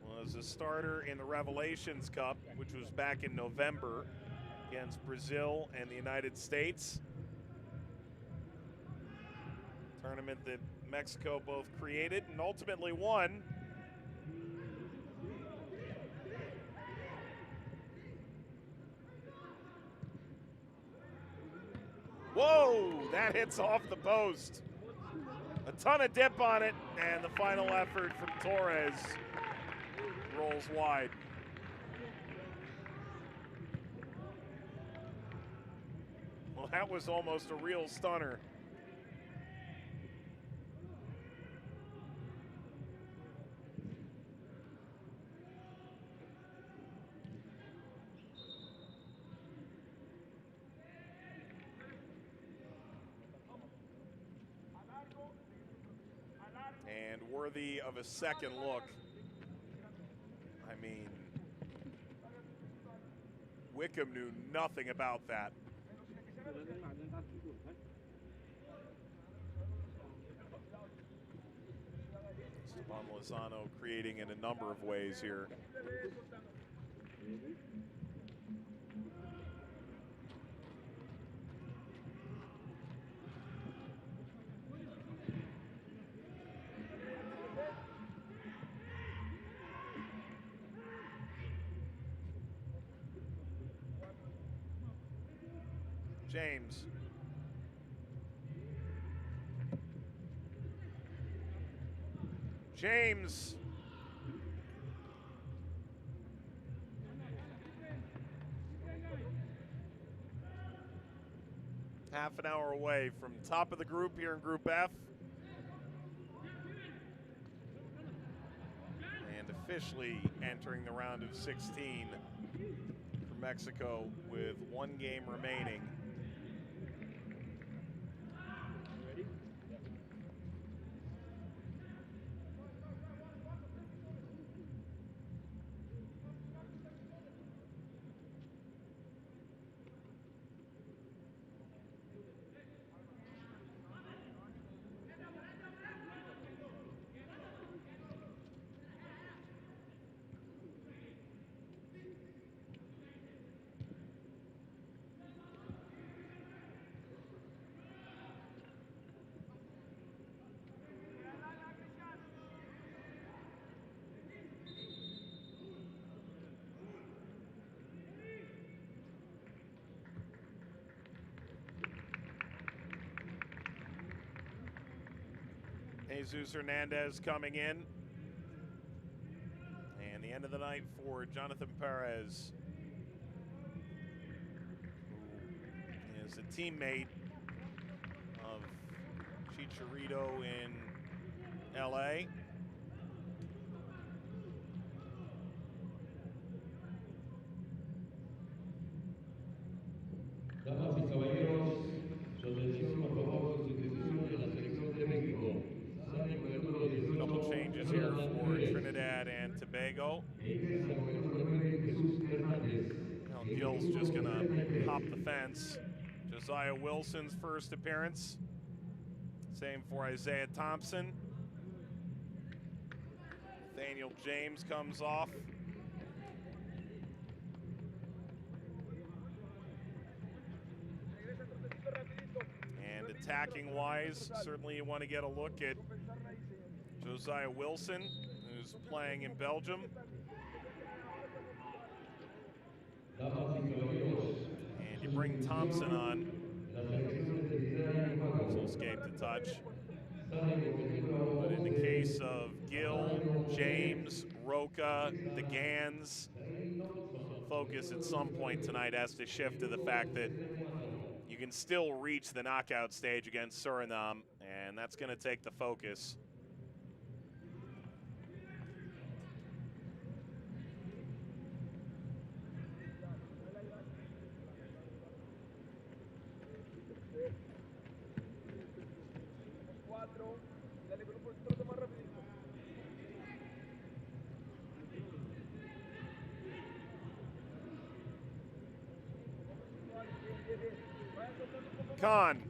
was a starter in the Revelations Cup, which was back in November against Brazil and the United States. Tournament that Mexico both created and ultimately won. Whoa, that hits off the post. A ton of dip on it, and the final effort from Torres rolls wide. Well, that was almost a real stunner. And worthy of a second look. I mean, Wickham knew nothing about that. Esteban Lozano creating in a number of ways here. James. James. Half an hour away from top of the group here in Group F. And officially entering the round of 16 for Mexico with one game remaining. Jesus Hernandez coming in. And the end of the night for Jonathan Perez, who is a teammate of Chicharito in LA. Damas y caballeros, su atención por favor, sustitución de la selección de México. Couple changes here for Trinidad and Tobago. Now Gill's just going to hop the fence. Josiah Wilson's first appearance. Same for Isaiah Thompson. Nathaniel James comes off. And attacking-wise, certainly you want to get a look at Josiah Wilson, who's playing in Belgium. And you bring Thompson on. He'll escape the touch. But in the case of Gill, James, Roca, the Gans, focus at some point tonight has to shift to the fact that you can still reach the knockout stage against Suriname, and that's going to take the focus. Khan.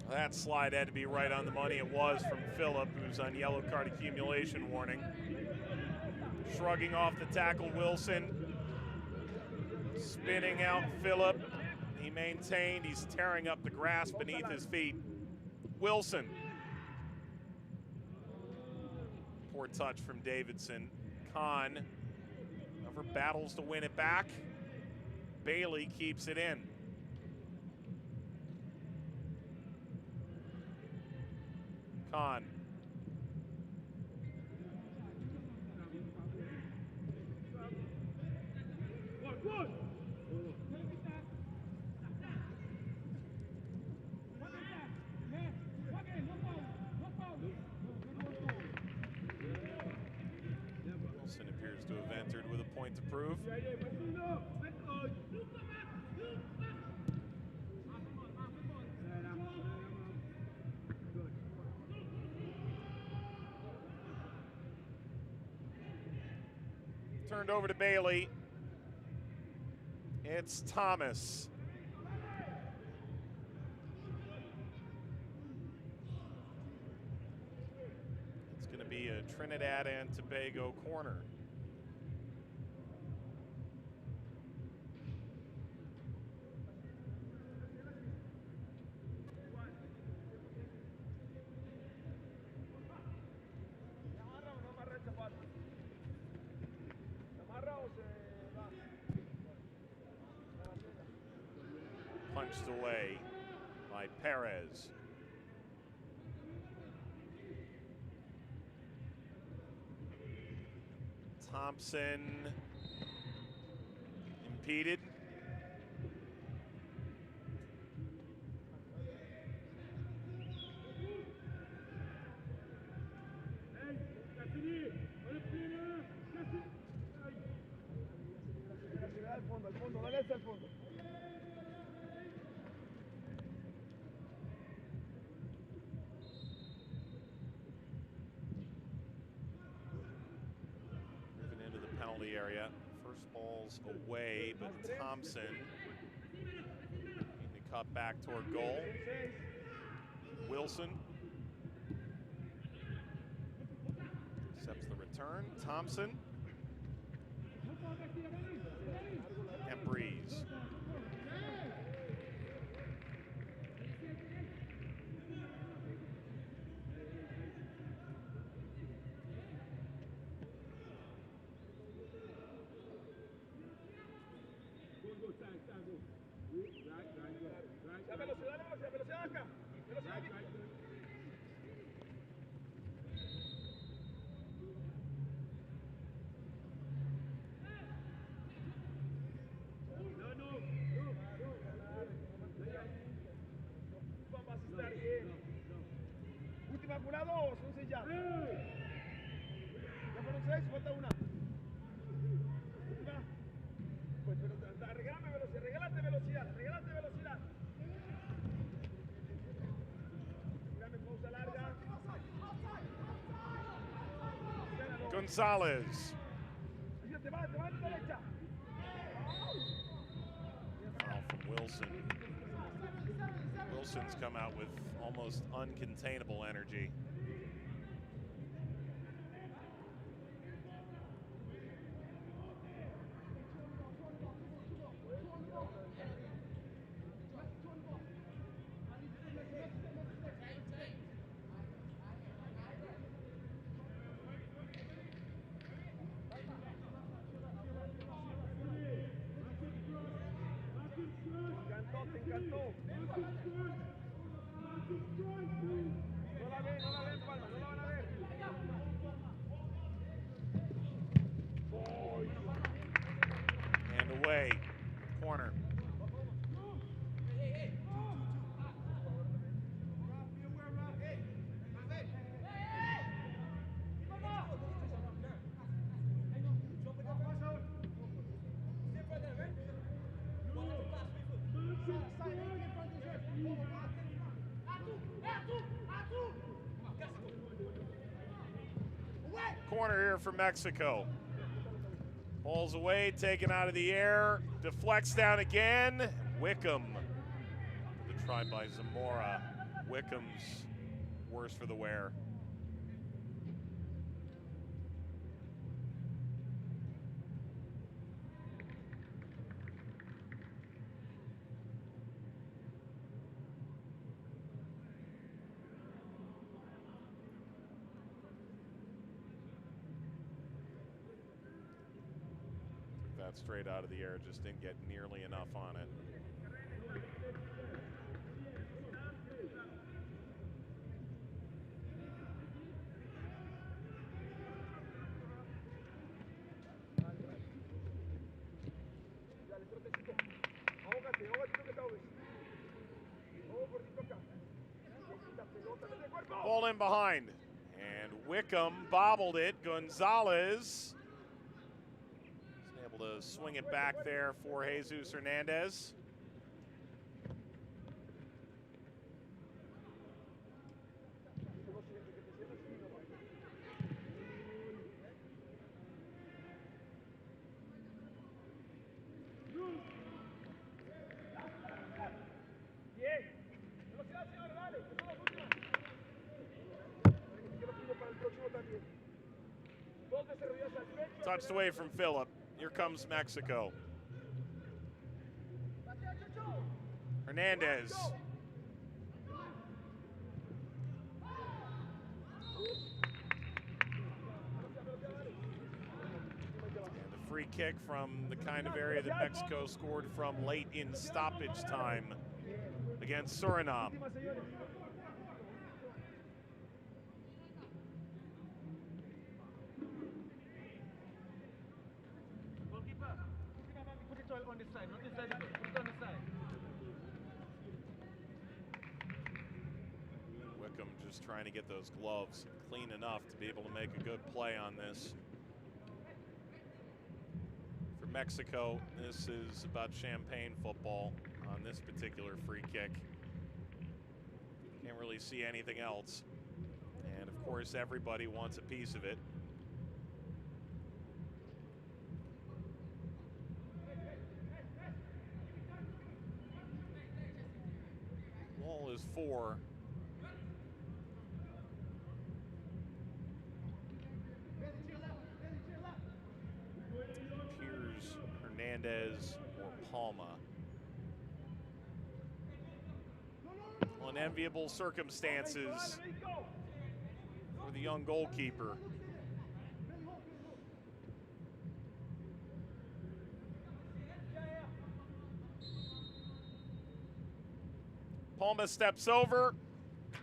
That slide had to be right on the money. It was from Phillip, who's on yellow card accumulation warning. Shrugging off the tackle, Wilson. Spinning out Phillip. He He maintained. He's tearing up the grass beneath his feet. Wilson. Poor touch from Davidson. Kahn, however, battles to win it back. Bailey keeps it in. Kahn. Wilson appears to have entered with a point to prove. Turned over to Bailey. It's Thomas. It's going to be a Trinidad and Tobago corner. Punched away by Perez. Thompson impeded. Moving into the penalty area. First ball's away, but Thompson needing to cut back toward goal. Wilson accepts the return. Thompson and Breeze. Última apurado o son 6 ya. Ya fueron 6, falta una. Última. Pues pero regálame velocidad, regálate velocidad, regálate velocidad. Regálame pausa larga. Gonzalez. Te va a la derecha. Foul from Wilson. Wilson's come out with almost uncontainable energy. Te encantó. No la ven, Palma, no la van a ver. And away. Corner. Corner here for Mexico. Ball's away, taken out of the air, deflects down again. Wickham. The try by Zamora. Wickham's worse for the wear. that straight out of the air, just didn't get nearly enough on it. Ball in behind. And Wickham bobbled it. Gonzalez is able to swing it back there for Jesus Hernandez. Touched away from Phillip. Here comes Mexico. Hernandez. And the free kick from the kind of area that Mexico scored from late in stoppage time against Suriname. Wickham just trying to get those gloves clean enough to be able to make a good play on this. For Mexico, this is about champagne football on this particular free kick. Can't really see anything else. And of course, everybody wants a piece of it. Wall is 4. Piers, Hernandez, or Palma. Well, unenviable circumstances for the young goalkeeper. Palma steps over,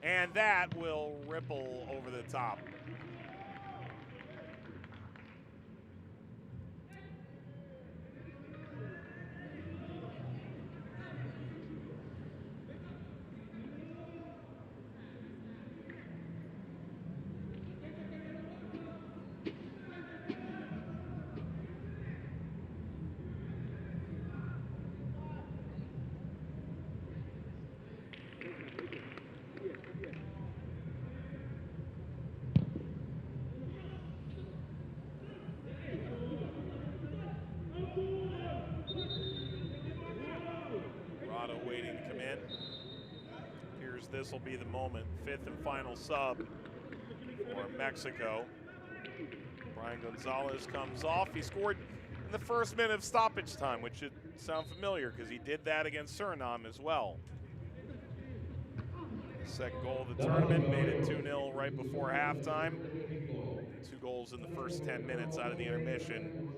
and that will ripple over the top. Waiting to come in. Appears this will be the moment. 5th and final sub for Mexico. Brian Gonzalez comes off. He scored in the first minute of stoppage time, which should sound familiar because he did that against Suriname as well. Second goal of the tournament, made it 2-0 right before halftime. 2 goals in the first 10 minutes out of the intermission.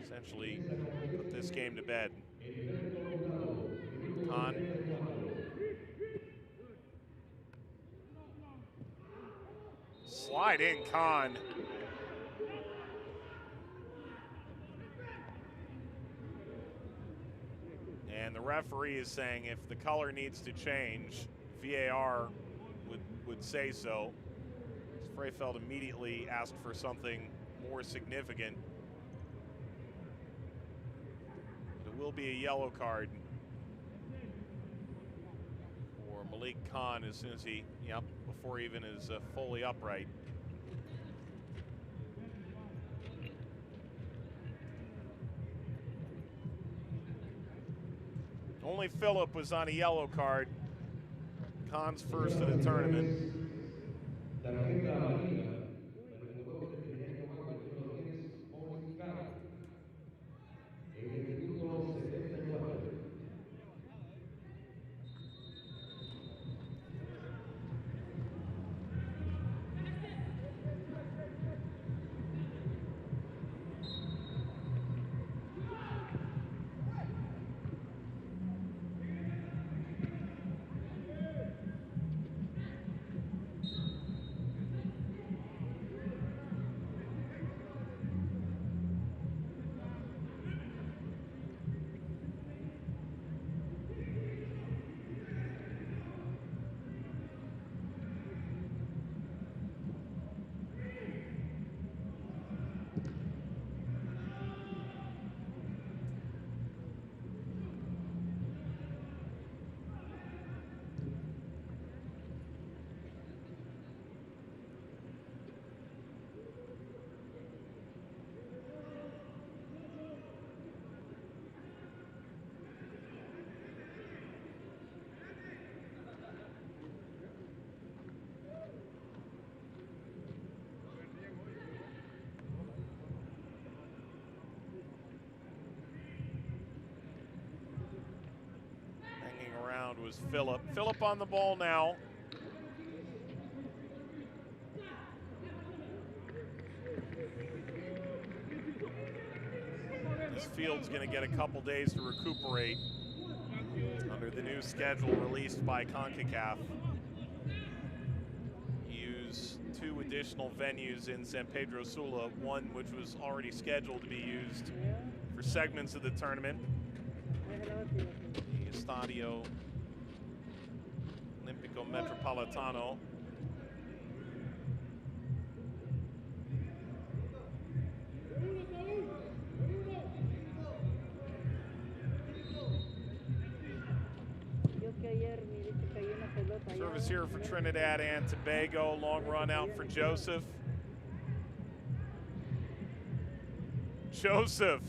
Essentially put this game to bed. Khan. Slide in, Khan. And the referee is saying if the color needs to change, VAR would say so. Freyfeld immediately asked for something more significant. It will be a yellow card for Malik Khan as soon as he, before he even is fully upright. Only Phillip was on a yellow card. Khan's first of the tournament. was Phillip. Phillip on the ball now. This field's going to get a couple days to recuperate under the new schedule released by Concacaf. Use 2 additional venues in San Pedro Sula, one which was already scheduled to be used for segments of the tournament. The Estadio Metropolitano. Service here for Trinidad and Tobago. Long run out for Joseph. Joseph.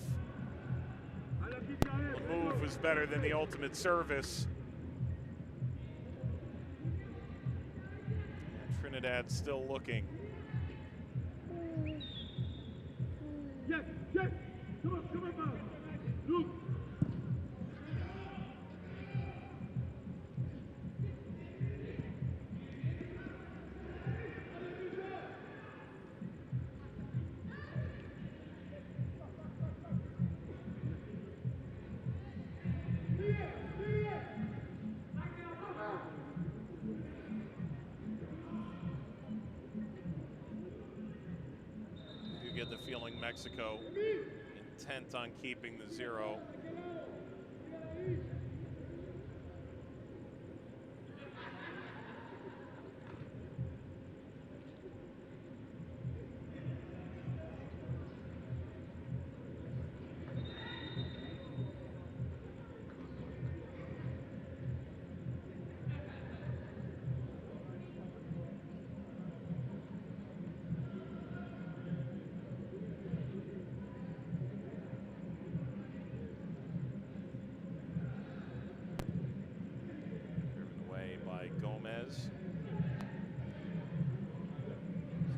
The move was better than the ultimate service. And Trinidad still looking. Yes, yes. Come on, man. Look. You get the feeling Mexico intent on keeping the 0.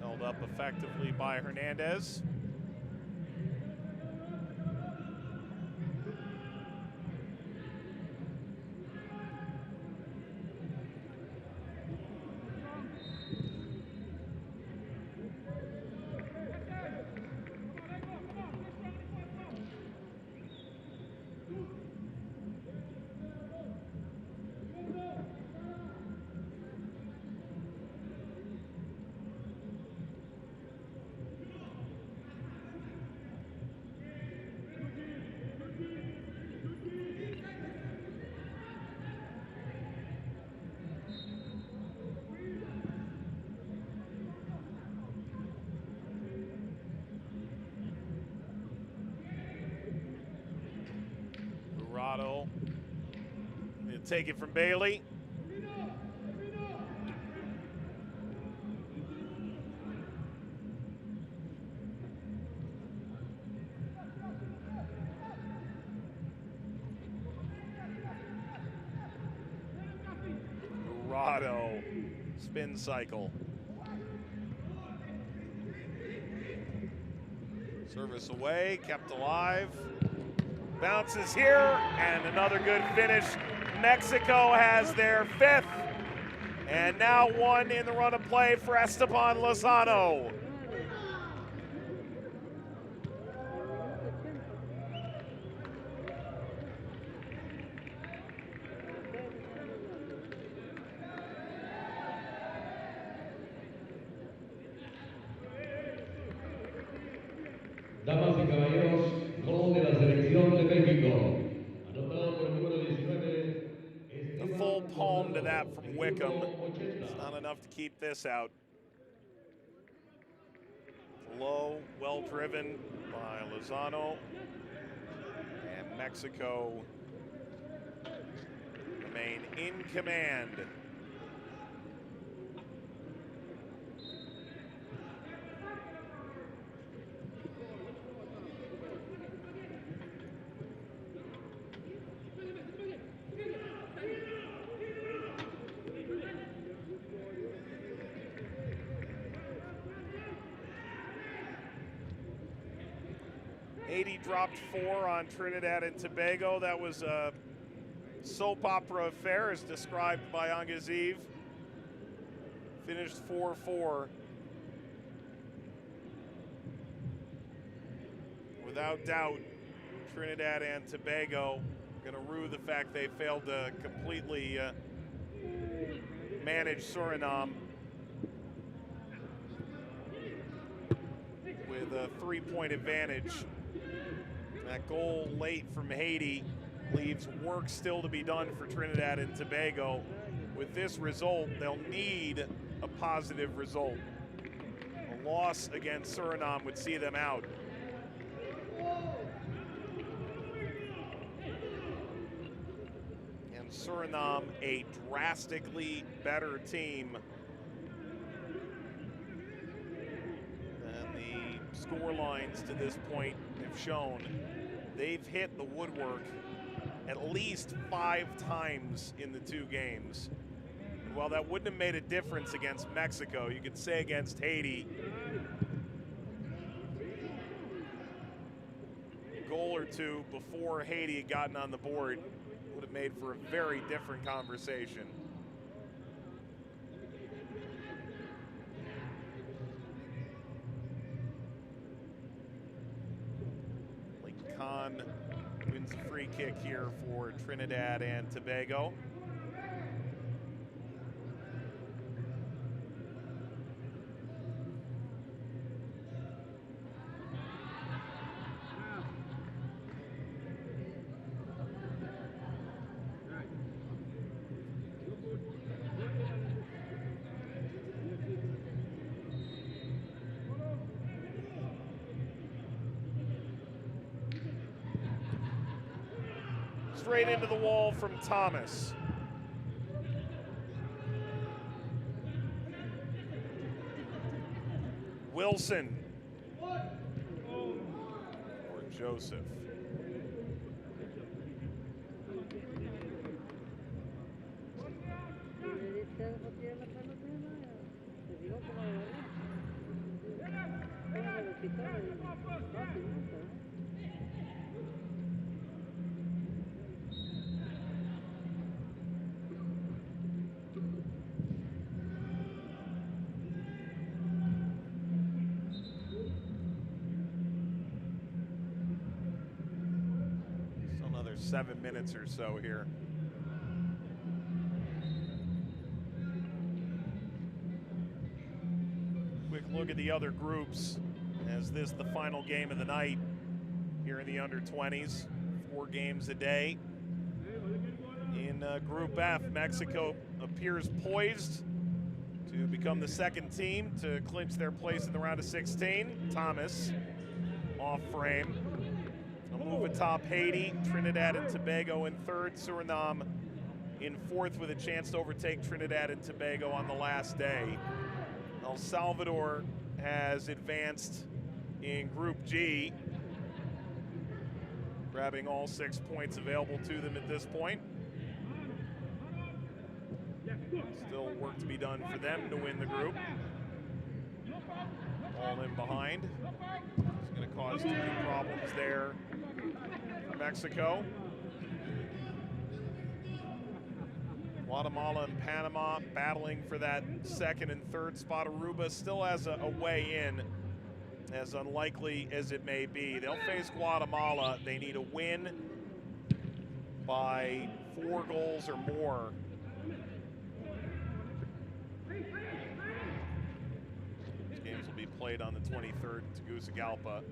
Held up effectively by Hernandez. He'll take it from Bailey. Murado, spin cycle. Service away, kept alive. Bounces here, and another good finish. Mexico has their 5th, and now 1 in the run of play for Esteban Lozano. Damas y caballeros, gol de la selección de México. Anotado por el número 19. A full palm to that from Wickham. It's not enough to keep this out. Low, well driven by Lozano. And Mexico remain in command. Dropped 4 on Trinidad and Tobago. That was a soap opera affair as described by Angaziv. Finished 4-4. Without doubt, Trinidad and Tobago going to rue the fact they failed to completely manage Suriname with a 3-point advantage. That goal late from Haiti leaves work still to be done for Trinidad and Tobago. With this result, they'll need a positive result. A loss against Suriname would see them out. And Suriname, a drastically better team than the score lines to this point have shown. They've hit the woodwork at least 5 times in the 2 games. And while that wouldn't have made a difference against Mexico, you could say against Haiti, a goal or 2 before Haiti had gotten on the board would have made for a very different conversation. Khan wins a free kick here for Trinidad and Tobago. Straight into the wall from Thomas. Wilson. Or Joseph. So another 7 minutes or so here. Quick look at the other groups, as this the final game of the night here in the under-20s. 4 games a day. In Group F, Mexico appears poised to become the second team to clinch their place in the round of 16. Thomas off frame. A move atop Haiti, Trinidad and Tobago in third, Suriname in fourth with a chance to overtake Trinidad and Tobago on the last day. El Salvador has advanced in Group G, grabbing all 6 points available to them at this point. Still work to be done for them to win the group. All in behind. It's going to cause too many problems there for Mexico. Guatemala and Panama battling for that second and third spot. Aruba still has a way in, as unlikely as it may be. They'll face Guatemala. They need a win by 4 goals or more. These games will be played on the 23rd in Tegucigalpa.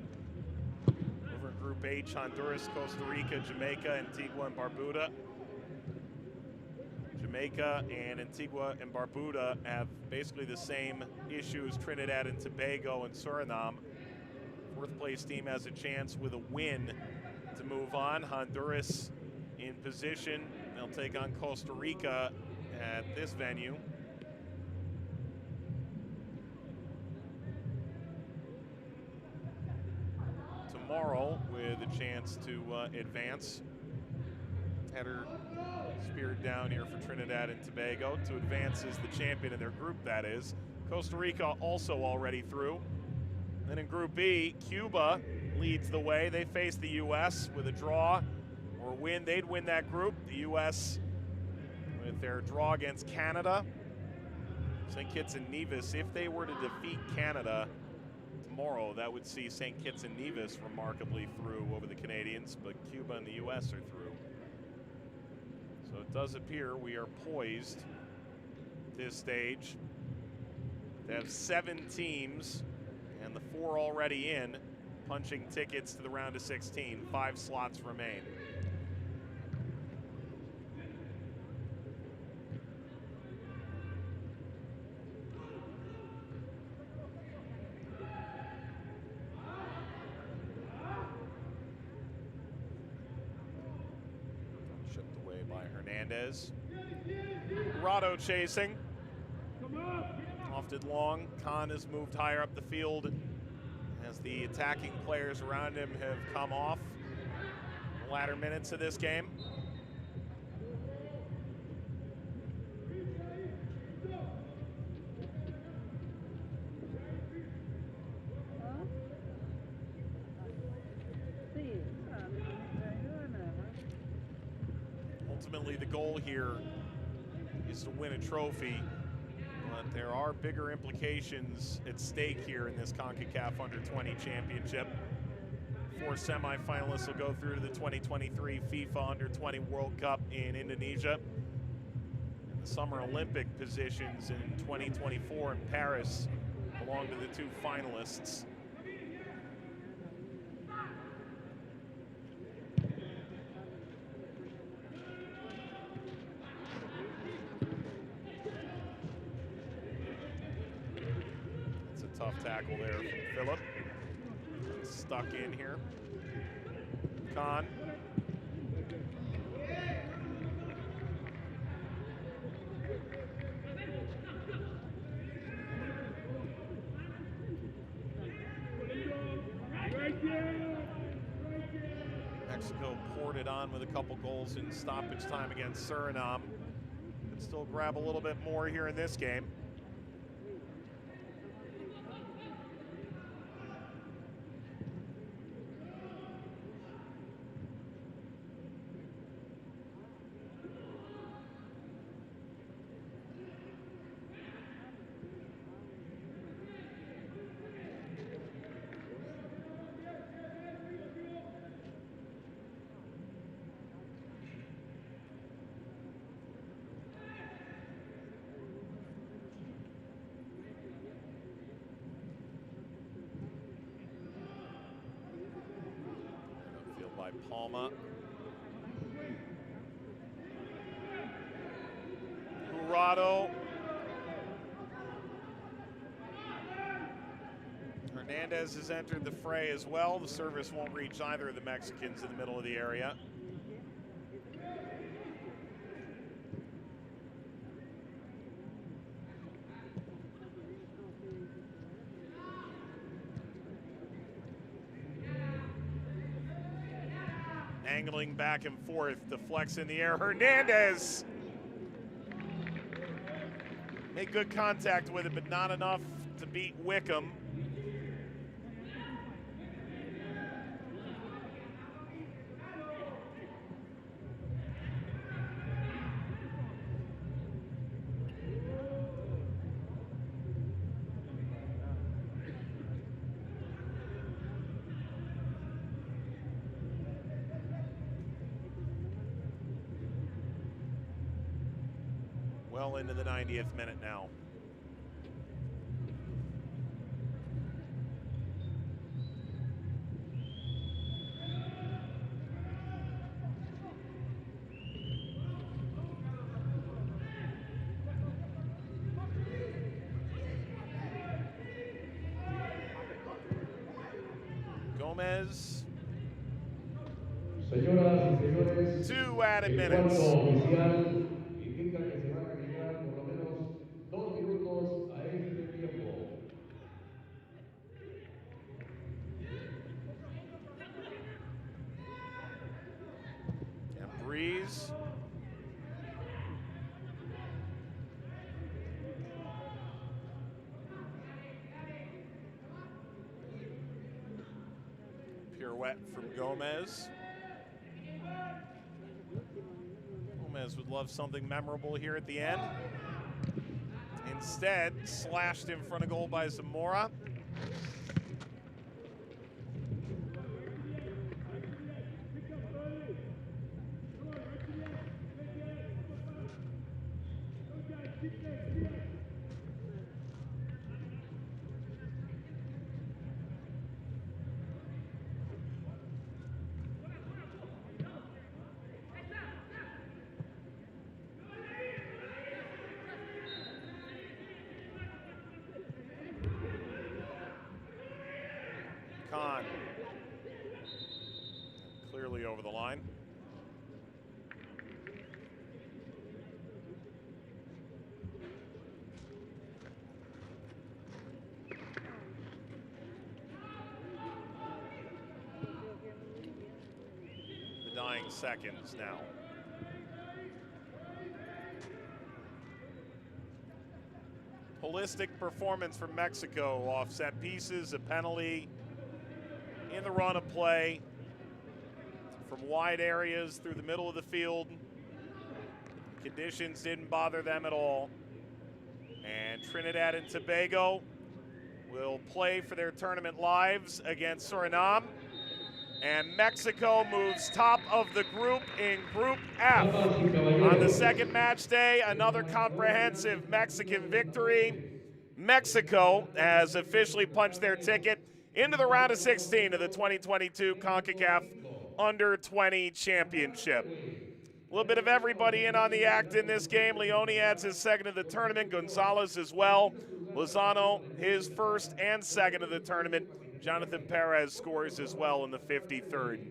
Over in Group H, Honduras, Costa Rica, Jamaica, Antigua, and Barbuda. Jamaica and Antigua and Barbuda have basically the same issues Trinidad and Tobago and Suriname. Fourth place team has a chance with a win to move on. Honduras in position. They'll take on Costa Rica at this venue. Tomorrow with a chance to advance. Header speared down here for Trinidad and Tobago to advance as the champion of their group, that is. Costa Rica also already through. Then in Group B, Cuba leads the way. They face the U.S. with a draw or win, they'd win that group. The U.S. with their draw against Canada. St. Kitts and Nevis, if they were to defeat Canada tomorrow, that would see St. Kitts and Nevis remarkably through over the Canadians, but Cuba and the U.S. are through. So it does appear we are poised at this stage to have 7 teams, and the 4 already in, punching tickets to the round of 16. 5 slots remain. Shipped away by Hernandez. Rado chasing. Lofted long. Khan has moved higher up the field as the attacking players around him have come off the latter minutes of this game. Ultimately, the goal here is to win a trophy, but there are bigger implications at stake here in this Concacaf Under-20 Championship. 4 semifinalists will go through to the 2023 FIFA Under-20 World Cup in Indonesia. And the Summer Olympic positions in 2024 in Paris belong to the 2 finalists. Tough tackle there from Phillip. Stuck in here. Khan. Mexico poured it on with a couple goals in stoppage time against Suriname. Could still grab a little bit more here in this game. By Palma. Jurado. Hernandez has entered the fray as well. The service won't reach either of the Mexicans in the middle of the area. Angling back and forth, deflects in the air. Hernandez made good contact with it, but not enough to beat Wickham. Well into the 90th minute now. Gomez. Señoras y señores, 2 added el minutes. cuarto oficial indica que se van a agregar por lo menos 2 minutos a este tiempo. And Breeze. Pirouette from Gomez. Martinez would love something memorable here at the end. Instead, slashed in front of goal by Zamora. Khan. Clearly over the line. The dying seconds now. Holistic performance from Mexico off set pieces, a penalty, in the run of play, from wide areas through the middle of the field. Conditions didn't bother them at all. And Trinidad and Tobago will play for their tournament lives against Suriname. And Mexico moves top of the group in Group F. On the second match day, another comprehensive Mexican victory. Mexico has officially punched their ticket into the round of 16 of the 2022 Concacaf Under-20 Championship. A little bit of everybody in on the act in this game. Leone adds his second of the tournament. Gonzalez as well. Lozano, his first and second of the tournament. Jonathan Perez scores as well in the 53rd.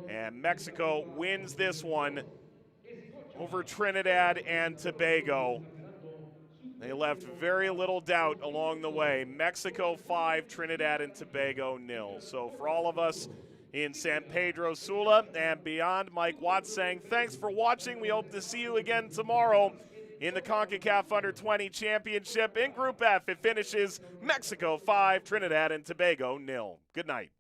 And Mexico wins this one over Trinidad and Tobago. They left very little doubt along the way. Mexico 5, Trinidad and Tobago 0. So for all of us in San Pedro Sula and beyond, Mike Watts saying thanks for watching. We hope to see you again tomorrow in the CONCACAF Under-20 Championship. In Group F, it finishes Mexico 5, Trinidad and Tobago 0. Good night.